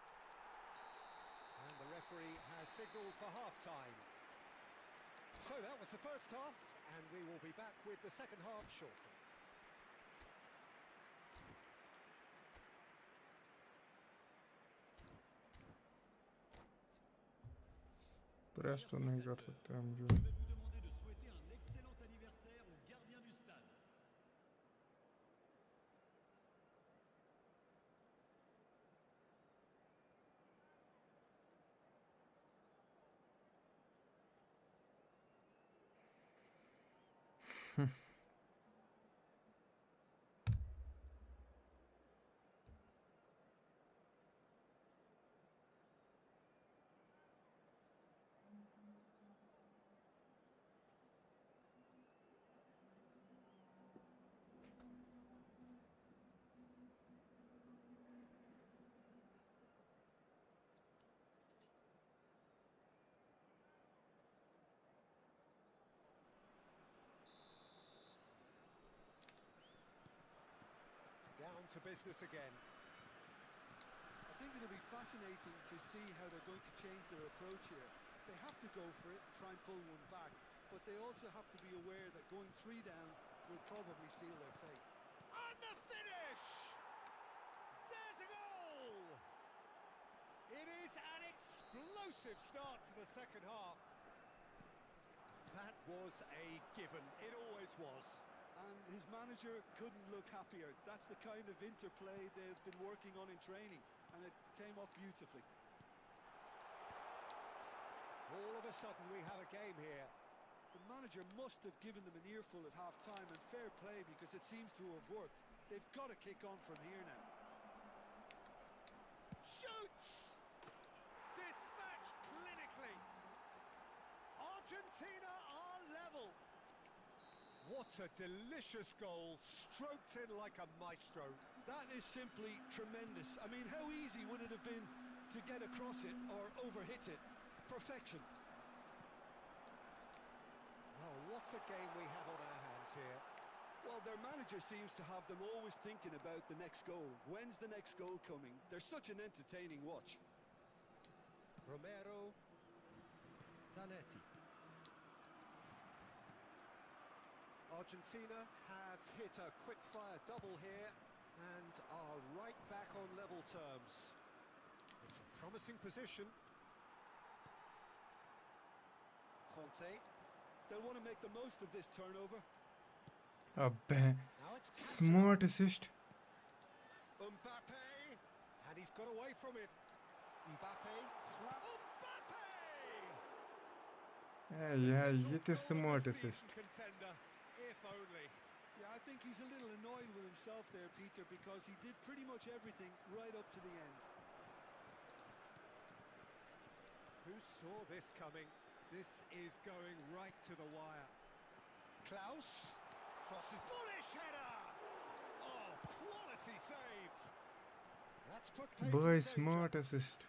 Speaker 2: And the referee has signalled for half-time. So that was the first half, and we will be back with the second half shortly.
Speaker 1: Press तो नहीं कर सकते हम जो
Speaker 4: Je vais vous demander de souhaiter un excellent anniversaire au gardien du stade.
Speaker 2: Down to business again.
Speaker 3: I think it'll be fascinating to see how they're going to change their approach here. They have to go for it, try and pull one back, but they also have to be aware that going 3 down will probably seal their fate.
Speaker 2: And the finish! There's a goal! It is an explosive start to the second half. That was a given. It always was.
Speaker 3: And his manager couldn't look happier. That's the kind of interplay they've been working on in training, and it came off beautifully.
Speaker 2: All of a sudden we have a game here.
Speaker 3: The manager must have given them an earful at half-time, and fair play, because it seems to have worked. They've got to kick on from here now.
Speaker 2: Shoots! Dispatched clinically. Argentina are level. What a delicious goal, stroked in like a maestro.
Speaker 3: That is simply tremendous. I mean, how easy would it have been to get across it or overhit it? Perfection.
Speaker 2: Well, what a game we have on our hands here.
Speaker 3: Well, their manager seems to have them always thinking about the next goal. When's the next goal coming? They're such an entertaining watch.
Speaker 2: Romero. Zanetti. Argentina have hit a quick-fire double here and are right back on level terms. It's a promising position. Conte.
Speaker 3: They'll want to make the most of this turnover.
Speaker 1: अबे
Speaker 2: Now it's
Speaker 1: smart assist.
Speaker 2: Mbappe. And he's got away from it. Mbappe. Mbappe!
Speaker 1: Yeah, ये तो smart assist.
Speaker 2: Contender, if only.
Speaker 3: Yeah, I think he's a little annoyed with himself there, Peter, because he did pretty much everything right up to the end.
Speaker 2: Who saw this coming? This is going right to the wire. Klaus crosses. Bullish header! Oh, quality save! That's put pace in
Speaker 1: Boy,
Speaker 2: danger.
Speaker 1: smart assist.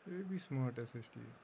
Speaker 1: ये भी smart assist ही है.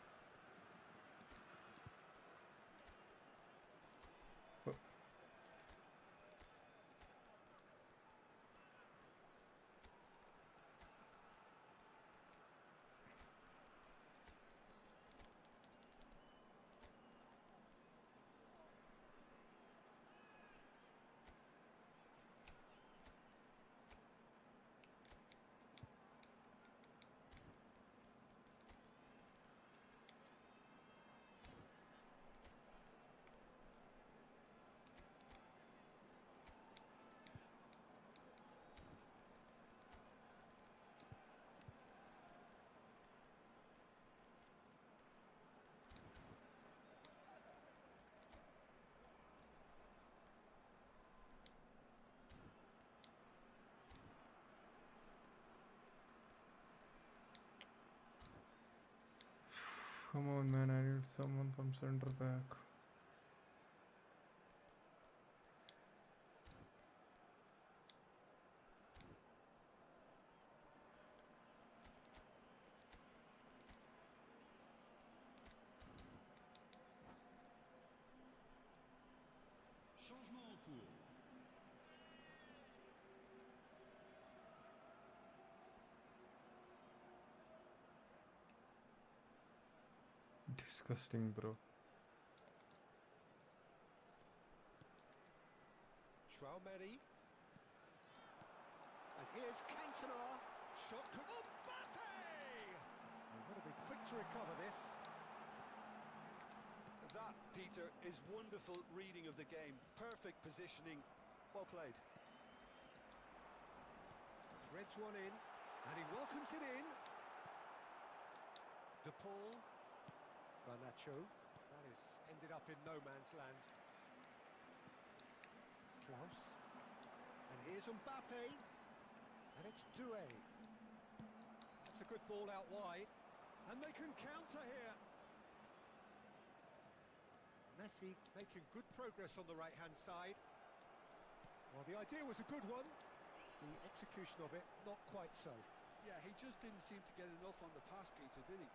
Speaker 1: Come on, man, I need someone from center back.
Speaker 4: Changement en cours.
Speaker 1: Disgusting, bro.
Speaker 2: Schwalmeri. And here's Cantona. Shot could... Mbappe! They've got to be quick to recover this.
Speaker 3: That, Peter, is wonderful reading of the game. Perfect positioning. Well played.
Speaker 2: Threads one in, and he welcomes it in. De Paul. Garnacho. That is ended up in no man's land. Klaus. And here's Mbappe. And it's Doué. That's a good ball out wide. And they can counter here. Messi making good progress on the right-hand side. Well, the idea was a good one. The execution of it, not quite so.
Speaker 3: Yeah, he just didn't seem to get enough on the pass, Peter, did he?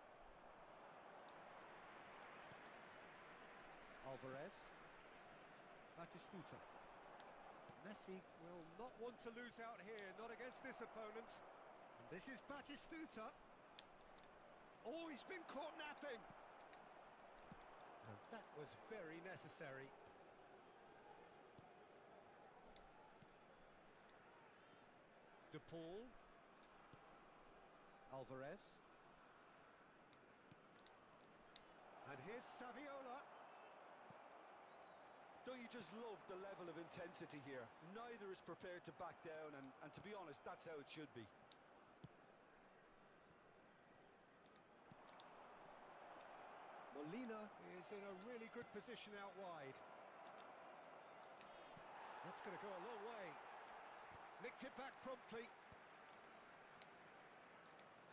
Speaker 2: Alvarez. Batistuta. Messi will not want to lose out here, not against this opponent. And this is Batistuta. Oh, he's been caught napping. And that was very necessary. De Paul. Alvarez. And here's Saviola.
Speaker 3: Don't you just love the level of intensity here? Neither is prepared to back down, and to be honest, that's how it should be.
Speaker 2: Molina is in a really good position out wide. That's going to go a long way. Nicked it back promptly.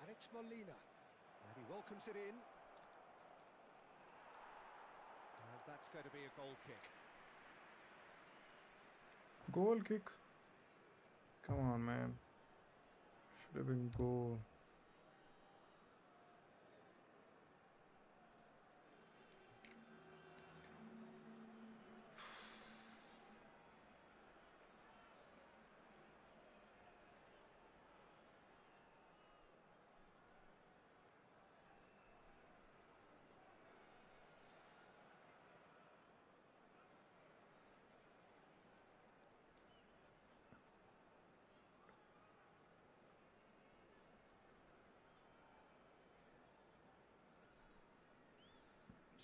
Speaker 2: And it's Molina. And he welcomes it in. And that's going to be a goal kick.
Speaker 1: Goal kick. Come on, man. Should have been goal.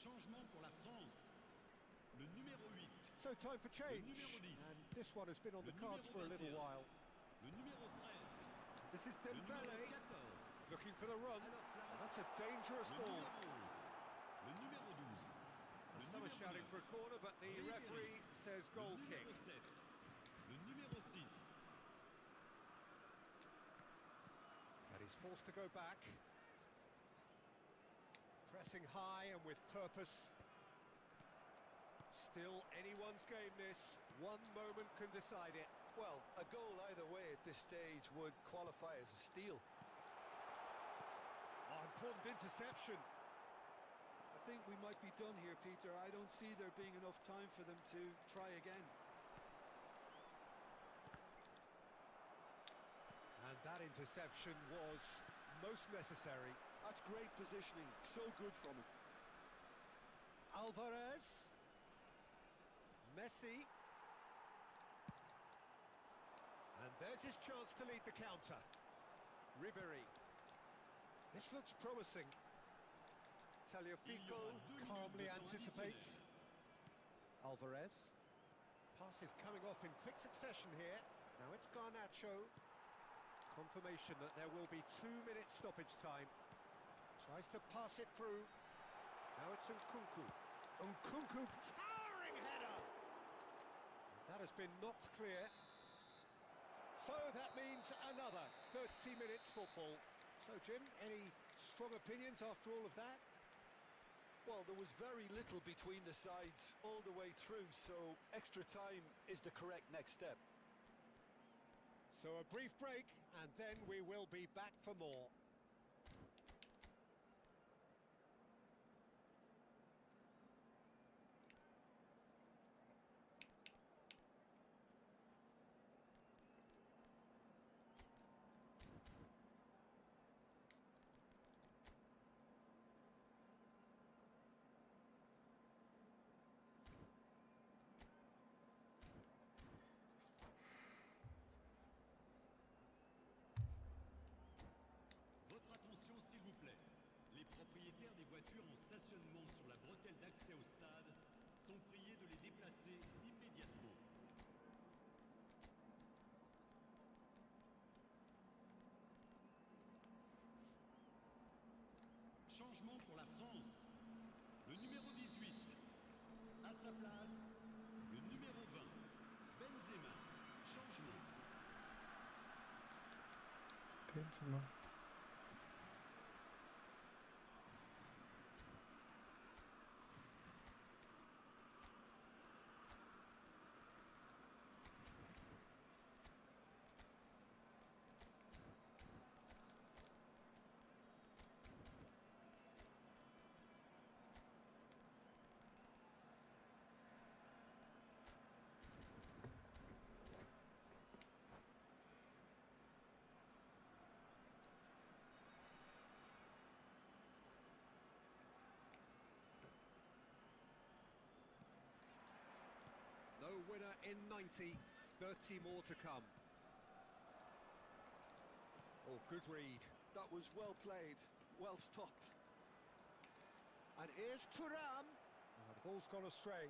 Speaker 4: Changement pour la France. Le numéro 8.
Speaker 2: So time for change.
Speaker 4: numéro 10.
Speaker 2: And this one has been on
Speaker 4: Le
Speaker 2: the cards for a
Speaker 4: numéro
Speaker 2: little
Speaker 4: 21.
Speaker 2: while.
Speaker 4: Le numéro 13.
Speaker 2: This is
Speaker 4: Le numéro
Speaker 2: Dembele
Speaker 4: 14.
Speaker 2: looking for the run.
Speaker 4: Alors, place.
Speaker 2: And that's a dangerous
Speaker 4: Le
Speaker 2: ball.
Speaker 4: numéro 11. Le numéro 12. Le
Speaker 2: Some are
Speaker 4: numéro
Speaker 2: shouting
Speaker 4: 9.
Speaker 2: for a corner, but the
Speaker 4: Ribéry.
Speaker 2: referee says goal
Speaker 4: Le
Speaker 2: kick.
Speaker 4: numéro 7. Le numéro 6.
Speaker 2: And he's forced to go back. Pressing high and with purpose. Still anyone's game this. One moment can decide it.
Speaker 3: Well, a goal either way at this stage would qualify as a steal.
Speaker 2: Oh, important interception.
Speaker 3: I think we might be done here, Peter. I don't see there being enough time for them to try again.
Speaker 2: And that interception was most necessary.
Speaker 3: That's great positioning. So good from him.
Speaker 2: Alvarez. Messi. And there's his chance to lead the counter. Ribéry. This looks promising. Tagliafico calmly anticipates. Alvarez. Pass is coming off in quick succession here. Now it's Garnacho. Confirmation that there will be 2 minutes stoppage time. Tries to pass it through. Now it's Nkunku. Nkunku, towering header! That has been knocked clear. So that means another 30 minutes football. So Jim, any strong opinions after all of that?
Speaker 3: Well, there was very little between the sides all the way through, so extra time is the correct next step.
Speaker 2: So a brief break, and then we will be back for more.
Speaker 4: Votre attention s'il vous plaît. Les propriétaires des voitures en stationnement sur la bretelle d'accès au stade sont priés de les déplacer immédiatement. Changement pour la France. Le numéro 18. À sa place, le numéro 20. Benzema. Changement.
Speaker 1: Benzema.
Speaker 2: No winner in 90, 30 more to come. Oh, good read.
Speaker 3: That was well played, well stopped.
Speaker 2: And here's Thuram. Oh, the ball's gone astray.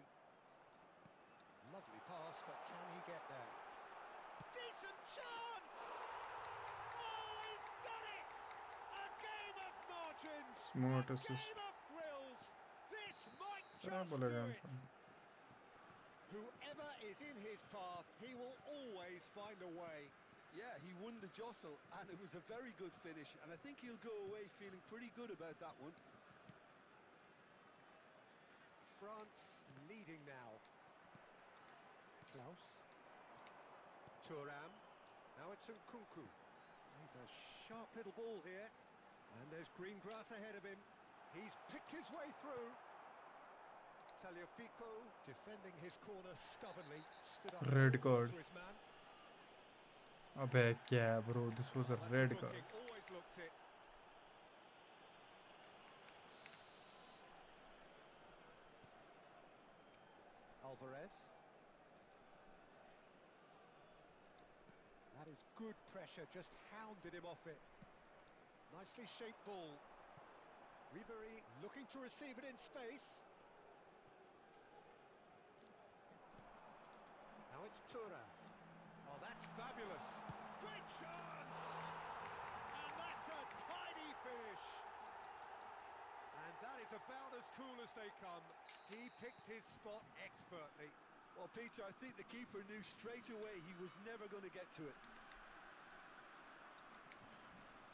Speaker 2: Lovely pass, but can he get there? Decent chance! Oh, he's done it! A game of margins!
Speaker 1: Smart
Speaker 2: A
Speaker 1: assist.
Speaker 2: game of thrills! This might
Speaker 1: क्या
Speaker 2: just
Speaker 1: बोलेगा
Speaker 2: do it!
Speaker 1: इंसान?
Speaker 2: Whoever is in his path, he will always find a way.
Speaker 3: Yeah, he won the jostle, and it was a very good finish, and I think he'll go away feeling pretty good about that one.
Speaker 2: France leading now. Klaus. Thuram. Now it's Nkunku. He's a sharp little ball here. And there's green grass ahead of him. He's picked his way through. Tagliafico defending his corner stubbornly. Stood up
Speaker 1: Red
Speaker 2: well
Speaker 1: card.
Speaker 2: to his man.
Speaker 1: अबे क्या bro? This was a
Speaker 2: That's
Speaker 1: red
Speaker 2: booking.
Speaker 1: card.
Speaker 2: Always looked it. Alvarez. That is good pressure, just hounded him off it. Nicely shaped ball. Ribery looking to receive it in space. Now it's Thuram. Oh, that's fabulous. Great chance! And that's a tidy finish. And that is about as cool as they come. He picked his spot expertly.
Speaker 3: Well, Peter, I think the keeper knew straight away he was never going to get to it.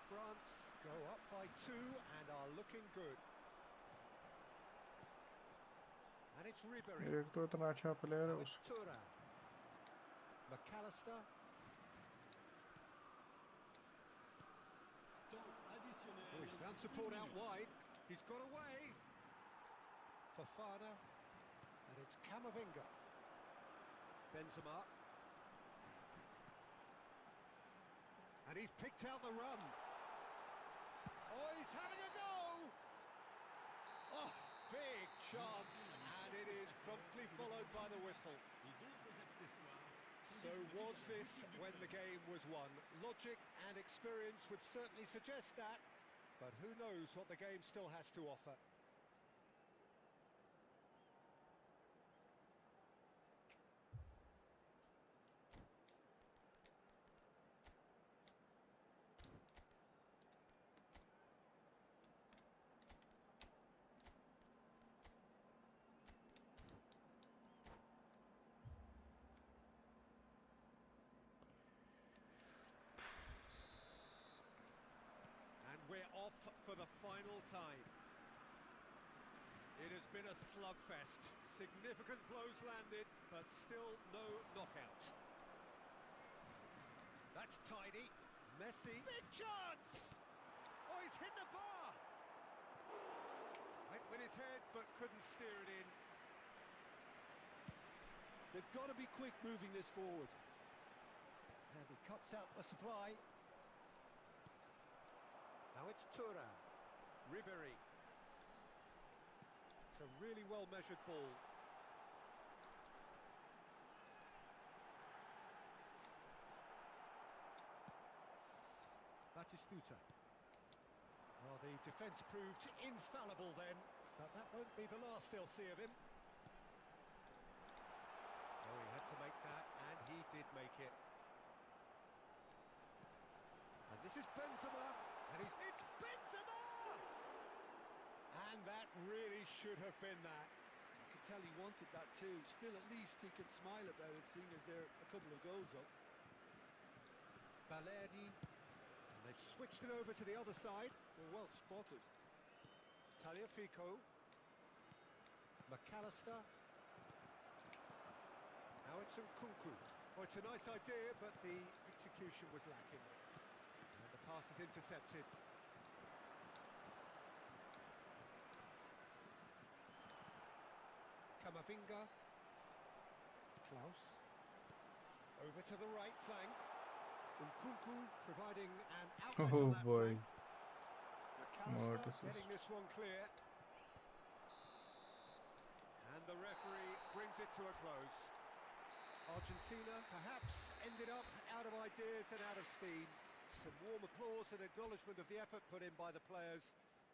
Speaker 2: France go up by 2 and are looking good. And it's Ribery.
Speaker 1: एक तो इतना अच्छा player है
Speaker 2: Now
Speaker 1: उस.
Speaker 2: it's Thuram. McAllister.
Speaker 4: Temps additionnel.
Speaker 2: Oh, he's found support out wide. He's got away. Fofana. And it's Camavinga. Benzema. And he's picked out the run. Oh, he's having a go! Oh, big chance. And it is promptly followed by the whistle.
Speaker 4: Et d'autres accessoires.
Speaker 2: So was this when the game was won? Logic and experience would certainly suggest that. But who knows what the game still has to offer. And we're off for the final time. It has been a slugfest. Significant blows landed, but still no knockout. That's tidy. Messi. Big chance! Oh, he's hit the bar! Went with his head, but couldn't steer it in.
Speaker 3: They've got to be quick moving this forward.
Speaker 2: And he cuts out the supply. Now it's Thuram. Ribéry. It's a really well-measured ball. Batistuta. Well, the defence proved infallible then, but that won't be the last they'll see of him. Oh, he had to make that, and he did make it. And this is Benzema, and it's Benzema! And that really should have been that.
Speaker 3: You could tell he wanted that too. Still, at least he can smile about it, seeing as they're a couple of goals up.
Speaker 2: Balerdi, and they've switched it over to the other side.
Speaker 3: Well spotted.
Speaker 2: Tagliafico. McAllister. Now it's Nkunku. Oh, it's a nice idea, but the execution was lacking. And the pass is intercepted. Camavinga. Klaus. Over to the right flank. Nkunku providing an outlet on
Speaker 1: Oh
Speaker 2: that
Speaker 1: boy.
Speaker 2: flank.
Speaker 1: Smart
Speaker 2: McAllister
Speaker 1: assist.
Speaker 2: getting this one clear. And the referee brings it to a close. Argentina perhaps ended up out of ideas and out of steam. Some warm applause and acknowledgement of the effort put in by the players,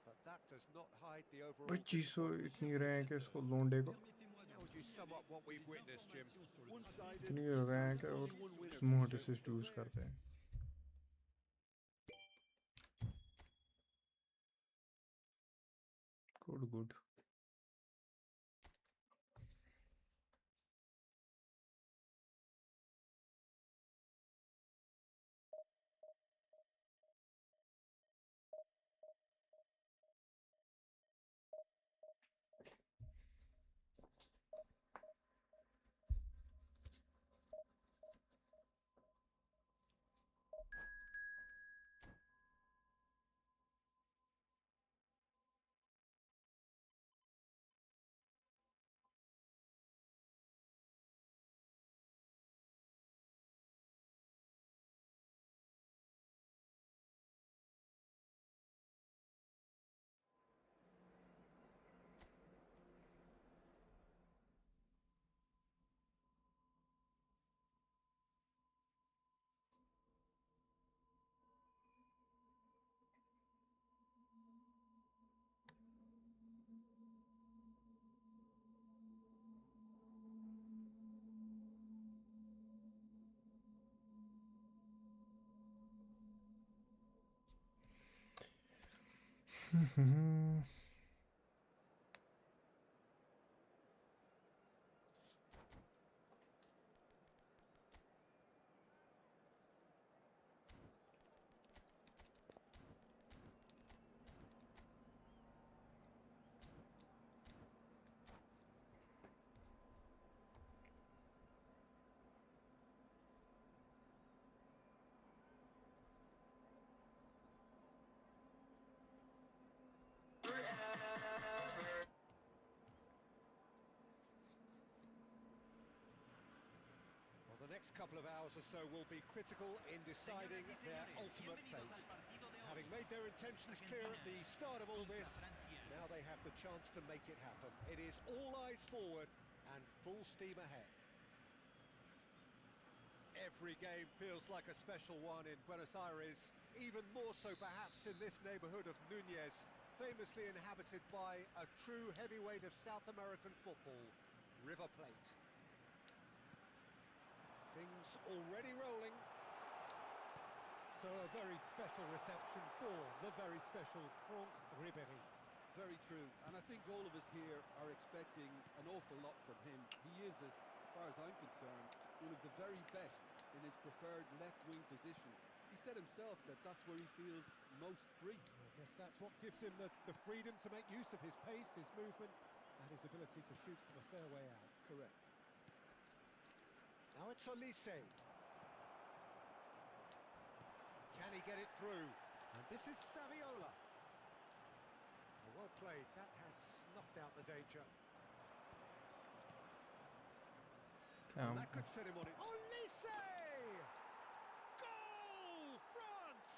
Speaker 2: but that does not hide the overall
Speaker 1: 2500 इतनी rank है इसको लोंडे को
Speaker 2: How would you sum up what we've witnessed, Jim?
Speaker 3: One-sided.
Speaker 1: इतनी rank है और
Speaker 3: Only one winner.
Speaker 1: Smart assist use करते हैं good good
Speaker 2: Well, the next couple of hours or so will be critical in deciding their ultimate fate. Having made their intentions clear at the start of all this, now they have the chance to make it happen. It is all eyes forward and full steam ahead. Every game feels like a special one in Buenos Aires, even more so perhaps in this neighbourhood of Núñez, famously inhabited by a true heavyweight of South American football, River Plate. Things already rolling. So a very special reception for the very special Franck Ribéry.
Speaker 3: Very true, and I think all of us here are expecting an awful lot from him. He is, as far as I'm concerned, one of the very best in his preferred left-wing position. He said himself that that's where he feels most free.
Speaker 2: I guess that's what gives him the freedom to make use of his pace, his movement, had his ability to shoot from a fair way out.
Speaker 3: Correct.
Speaker 2: Now it's Olise. Can he get it through? And this is Saviola. Well played. That has snuffed out the danger. And that could set him on it. Olise! Goal! France!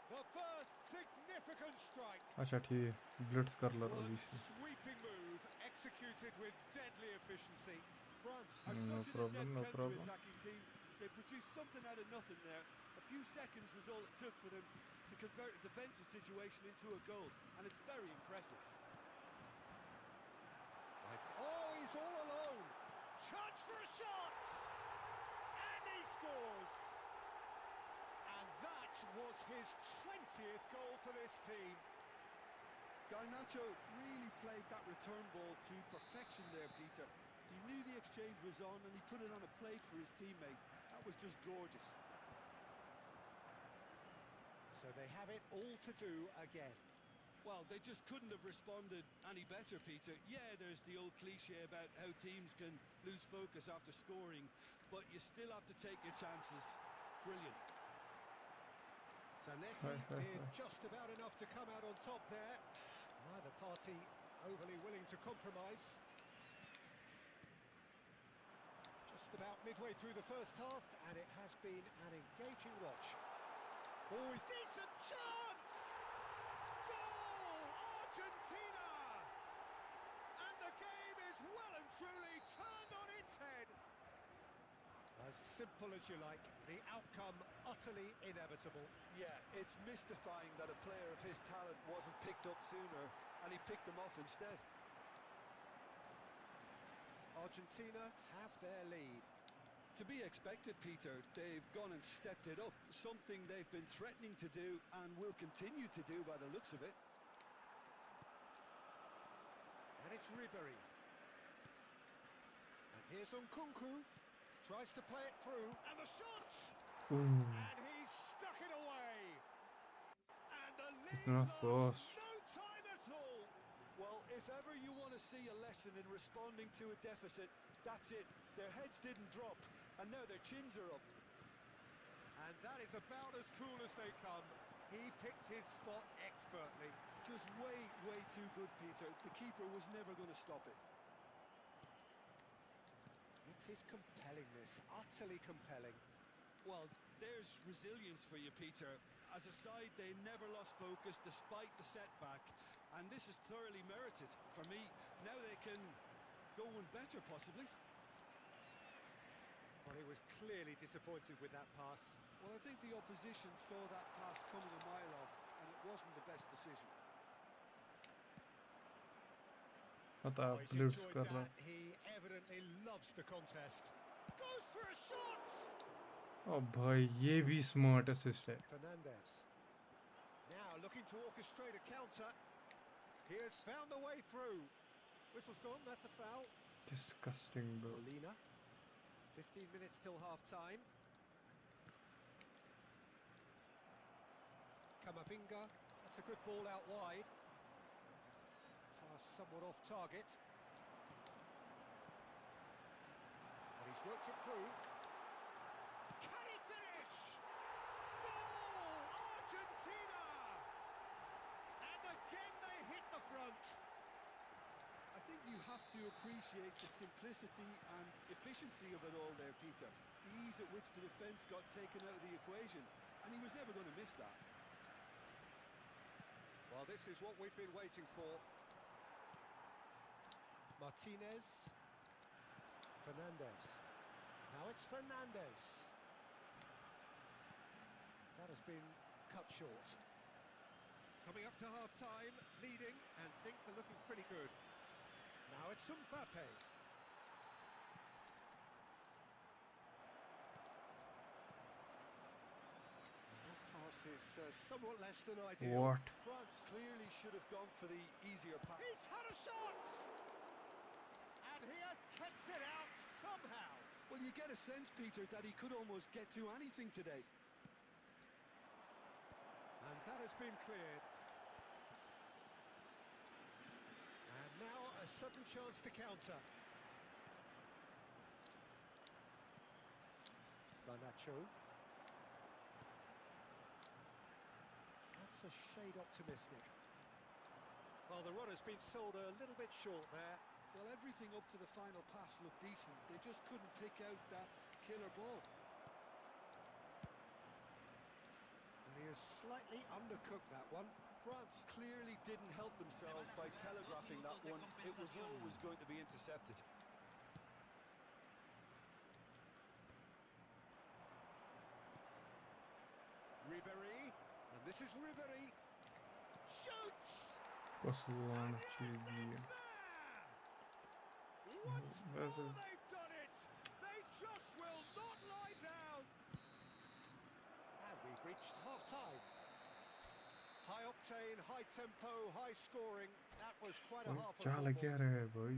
Speaker 2: The first significant strike.
Speaker 1: अच्छा ठीक blitz कर ला
Speaker 2: One
Speaker 1: अभी से
Speaker 2: sweeping move executed with deadly efficiency.
Speaker 3: France are
Speaker 1: No
Speaker 3: such
Speaker 1: problem,
Speaker 3: an
Speaker 1: no
Speaker 3: adept
Speaker 1: problem.
Speaker 3: counter-attacking team. They produced something out of nothing there. A few seconds was all it took for them to convert a defensive situation into a goal, and it's very impressive.
Speaker 2: Oh, he's all alone. Chance for a shot! And he scores! And that was his 20th goal for this team.
Speaker 3: Garnacho really played that return ball to perfection there, Peter. He knew the exchange was on and he put it on a plate for his teammate. That was just gorgeous.
Speaker 2: So they have it all to do again.
Speaker 3: Well, they just couldn't have responded any better, Peter. Yeah, there's the old cliche about how teams can lose focus after scoring, but you still have to take your chances. Brilliant.
Speaker 2: Zanetti did just about enough to come out on top there. Neither party overly willing to compromise. Just about midway through the first half, and it has been an engaging watch. Oh, decent chance! Goal! Argentina! And the game is well and truly turned on its head. As simple as you like, the outcome utterly inevitable.
Speaker 3: Yeah, it's mystifying that a player of his talent wasn't picked up sooner, and he picked them off instead.
Speaker 2: Argentina have their lead.
Speaker 3: To be expected, Peter. They've gone and stepped it up, something they've been threatening to do and will continue to do by the looks of it.
Speaker 2: And it's Ribery. And here's Nkunku. Tries to play it through, and the shot! And he's stuck it away! And the lead lost no time at all!
Speaker 3: Well, if ever you want to see a lesson in responding to a deficit, that's it. Their heads didn't drop, and now their chins are up.
Speaker 2: And that is about as cool as they come. He picked his spot expertly.
Speaker 3: Just way too good, Peter. The keeper was never going to stop it.
Speaker 2: It is compelling, this. Utterly compelling.
Speaker 3: Well, there's resilience for you, Peter. As a side, they never lost focus despite the setback, and this is thoroughly merited. For me, now they can go one better, possibly.
Speaker 2: Well, he was clearly disappointed with that pass.
Speaker 3: Well, I think the opposition saw that pass coming a mile off, and it wasn't the best decision.
Speaker 1: पता
Speaker 2: He's
Speaker 1: blitz
Speaker 2: enjoyed
Speaker 1: कर रहा
Speaker 2: that. He evidently loves the contest. Goes for a shot!
Speaker 1: ओ भाई ये भी smart assist है
Speaker 2: Fernandez. Now looking to orchestrate a counter. He has found a way through. Whistle's gone, that's a foul.
Speaker 1: disgusting bro
Speaker 2: Molina. 15 minutes till half-time. Camavinga. That's a good ball out wide. Pass somewhat off target. And he's worked it through. Can he finish? Goal! Argentina! And again they hit the front.
Speaker 3: I think you have to appreciate the simplicity and efficiency of it all there, Peter. The ease at which the defence got taken out of the equation, and he was never going to miss that.
Speaker 2: Well, this is what we've been waiting for. Martinez. Fernandez. Now it's Fernandez. That has been cut short. Coming up to half-time, leading, and things are looking pretty good. Now it's Mbappe. That pass is somewhat less than ideal.
Speaker 1: what
Speaker 3: France clearly should have gone for the easier pass.
Speaker 2: He's had a shot! And he has kept it out somehow.
Speaker 3: Well, you get a sense, Peter, that he could almost get to anything today.
Speaker 2: And that has been cleared. And Now a sudden chance to counter. Garnacho. That's a shade optimistic. Well, the run has been sold a little bit short there.
Speaker 3: Well, everything up to the final pass looked decent. They just couldn't pick out that killer ball.
Speaker 2: And he has slightly undercooked that one.
Speaker 3: France clearly didn't help themselves by telegraphing that one. It was always going to be intercepted.
Speaker 2: Ribéry, and this is Ribéry. Shoots!
Speaker 1: Barcelona
Speaker 2: And yes,
Speaker 1: TV.
Speaker 2: it's there! Once
Speaker 1: That's
Speaker 2: more
Speaker 1: a-
Speaker 2: they've done it! They just will not lie down! And we've reached half-time. High octane, high tempo, high scoring. That was quite a half of
Speaker 1: Jala
Speaker 2: football.
Speaker 1: kya raha hai bhai?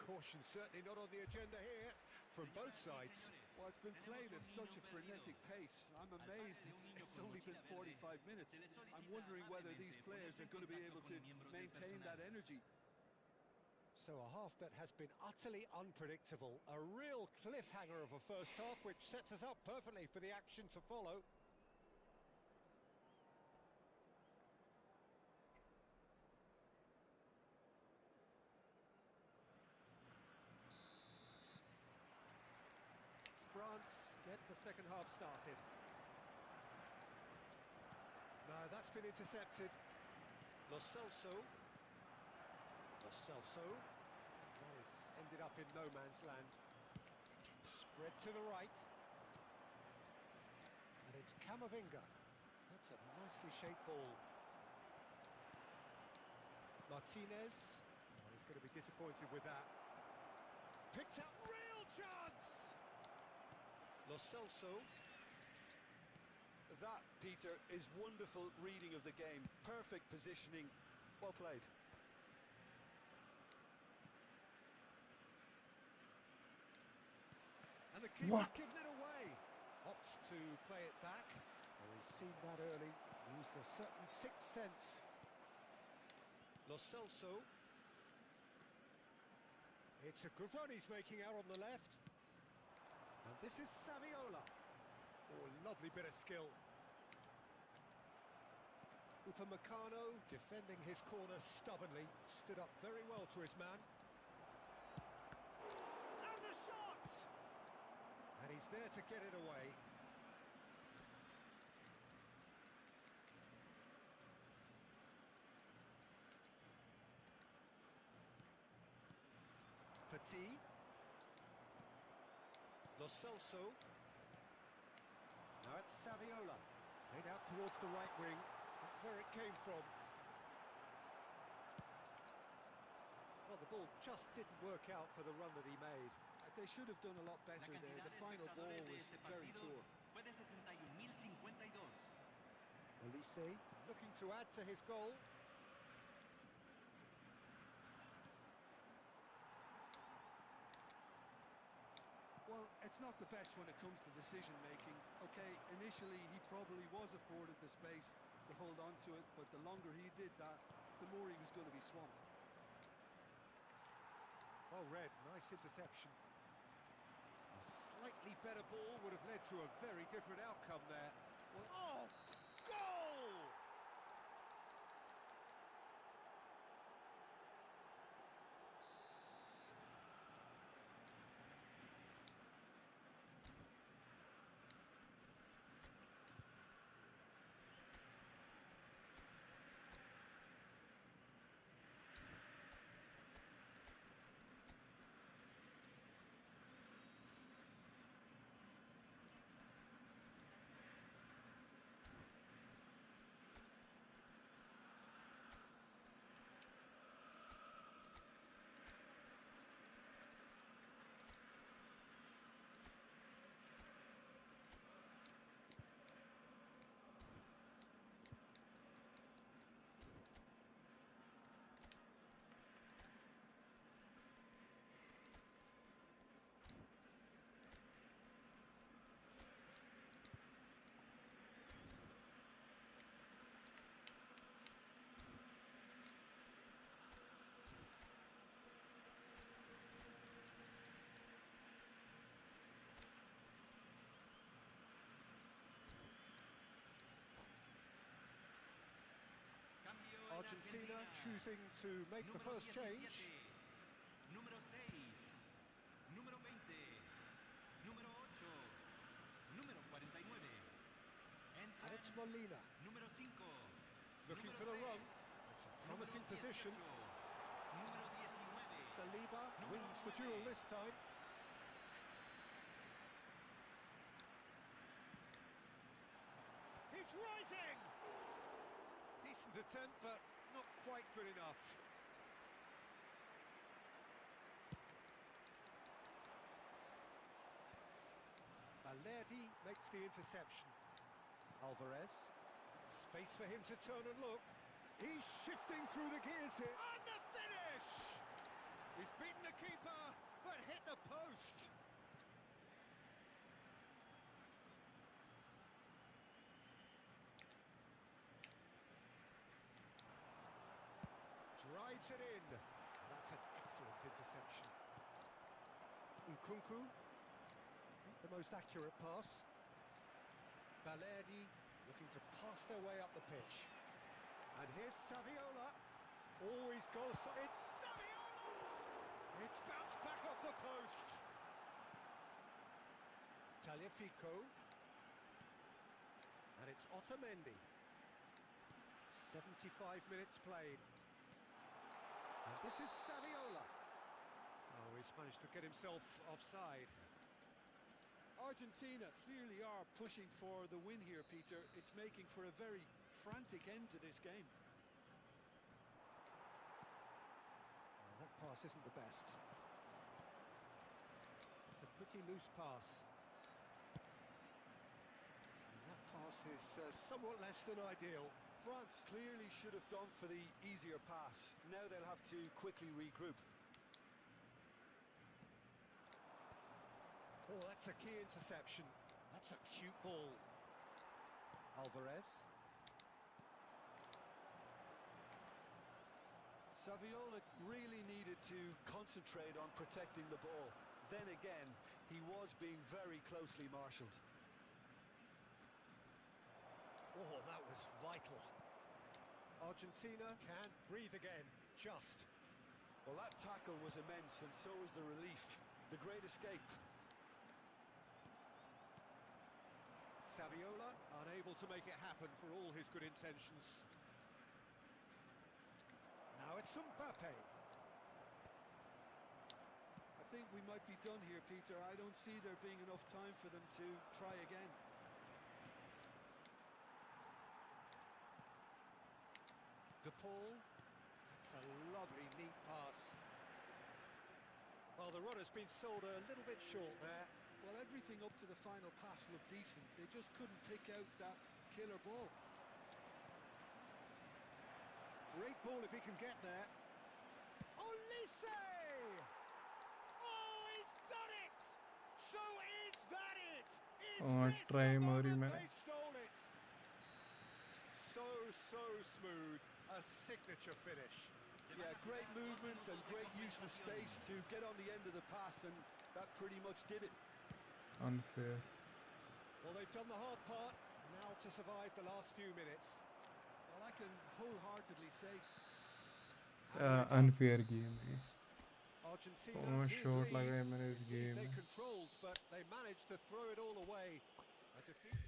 Speaker 2: Caution certainly not on the agenda here from both sides.
Speaker 3: Well, it's been played at such a frenetic pace. I'm amazed it's only been 45 minutes. I'm wondering whether these players are going to be able to maintain that energy.
Speaker 2: So a half that has been utterly unpredictable. A real cliffhanger of a first half, which sets us up perfectly for the action to follow. France get the second half started. No, that's been intercepted. Lo Celso. Lo Celso. Well, it's ended up in no man's land. Spread to the right. And it's Camavinga. That's a nicely shaped ball. Martinez. Oh, he's going to be disappointed with that. Picked up, real chance! Lo Celso.
Speaker 3: That, Peter, is wonderful reading of the game. Perfect positioning. Well played.
Speaker 2: And the keeper's given it away. Opts to play it back. Well, he's seen that early. Used a certain sixth sense. Lo Celso. It's a good run he's making out on the left. And this is Saviola. Oh, lovely bit of skill. Upamecano defending his corner stubbornly. Stood up very well to his man. And the shot! And he's there to get it away. Petit. Lo Celso. Now it's Saviola. Played out towards the right wing. Where it came from. Well, the ball just didn't work out for the run that he made.
Speaker 3: They should have done a lot better there. The final ball was very poor.
Speaker 2: Olise looking to add to his goal.
Speaker 3: Well, it's not the best when it comes to decision making. Okay, initially he probably was afforded the space to hold on to it, but the longer he did that, the more he was going to be swamped.
Speaker 2: Well read, nice interception. A slightly better ball would have led to a very different outcome there. Well, oh, goal! Argentina choosing to make the first change.
Speaker 4: Número 6, número 20, número 8, número 49.
Speaker 2: And it's Molina.
Speaker 4: Número 5.
Speaker 2: Looking for the run. It's a promising position.
Speaker 4: Número 19.
Speaker 2: Saliba wins the duel this time. He's rising! Decent attempt, but not quite good enough. Balerdi makes the interception. Alvarez. Space for him to turn and look. He's shifting through the gears here. And the finish! He's beaten the keeper, but hit the post. Drives it in. That's an excellent interception. Nkunku, not the most accurate pass. Balerdi looking to pass their way up the pitch. And here's Saviola. Always goes. It's Saviola! It's bounced back off the post. Tagliafico. And it's Otamendi. 75 minutes played. And this is Saviola. Oh, he's managed to get himself offside.
Speaker 3: Argentina clearly are pushing for the win here, Peter. It's making for a very frantic end to this game.
Speaker 2: Well, that pass isn't the best. It's a pretty loose pass. And that pass is somewhat less than ideal.
Speaker 3: France clearly should have gone for the easier pass. Now they'll have to quickly regroup.
Speaker 2: Oh, that's a key interception. That's a cute ball. Alvarez.
Speaker 3: Saviola really needed to concentrate on protecting the ball. Then again, he was being very closely marshalled.
Speaker 2: Oh, that was vital. Argentina can't breathe again, just.
Speaker 3: Well, that tackle was immense, and so was the relief. The great escape.
Speaker 2: Saviola unable to make it happen for all his good intentions. Now it's Mbappe.
Speaker 3: I think we might be done here, Peter. I don't see there being enough time for them to try again.
Speaker 2: De Paul. That's a lovely, neat pass. Well, the runner's been sold a little bit short there.
Speaker 3: Well, everything up to the final pass looked decent. They just couldn't pick out that killer ball.
Speaker 2: Great ball if he can get there. Olise! Oh, he's done it! So is that it? Is
Speaker 1: पांच
Speaker 2: this
Speaker 1: try
Speaker 2: the
Speaker 1: मारी
Speaker 2: moment
Speaker 1: मैंने.
Speaker 2: they stole it? So smooth. A signature finish.
Speaker 3: Yeah, great movement and great use of space to get on the end of the pass, and that pretty much did it.
Speaker 1: Unfair.
Speaker 2: Well, they've done the hard part. Now to survive the last few minutes.
Speaker 3: Well, I can wholeheartedly say
Speaker 1: Unfair game है.
Speaker 2: Argentina
Speaker 1: Oh,
Speaker 2: did
Speaker 1: short
Speaker 2: lead.
Speaker 1: लगा है मैंने इस
Speaker 2: Indeed,
Speaker 1: game
Speaker 2: they
Speaker 1: में.
Speaker 2: controlled, but they managed to throw it all away. A defeat.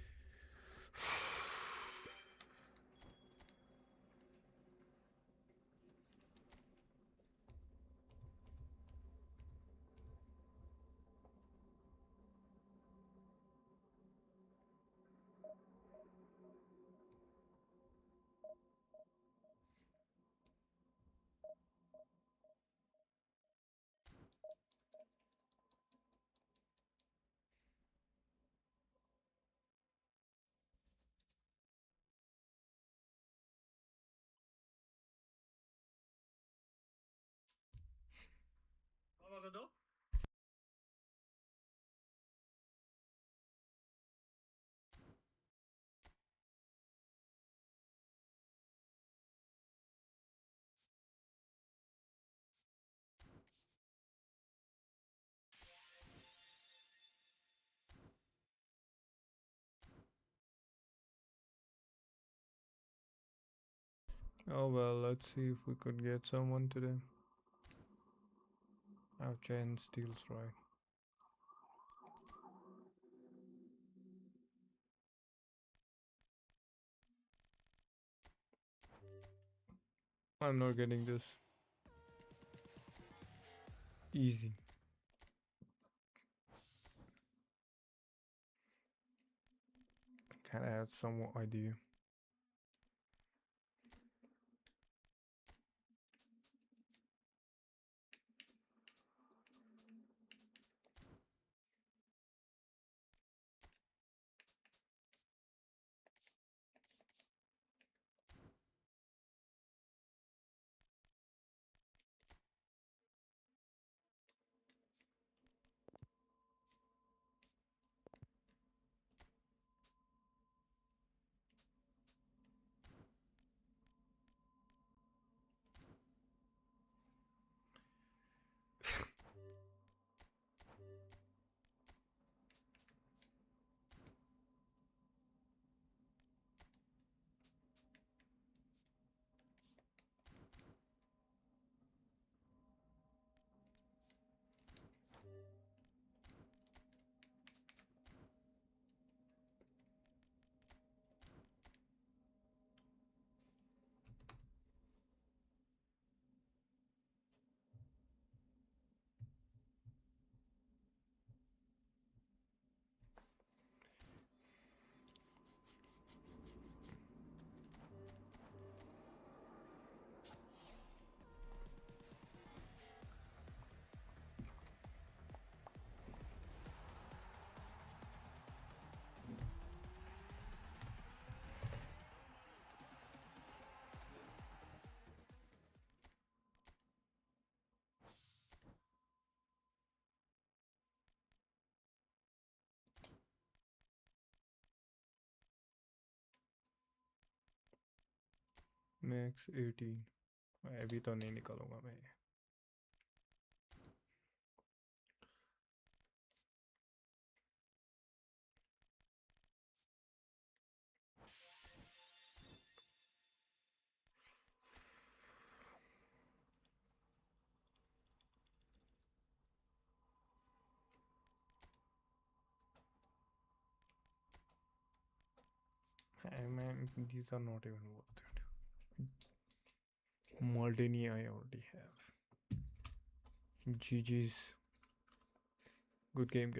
Speaker 1: Oh well, let's see if we could get someone today. Oh, Jen steals, right? I'm not getting this. Easy. Kinda have some idea. Max 18. अभी तो नहीं निकालूंगा मैं. Man, these are not even worth it. Maldini I already have. GG's. Good game, guys.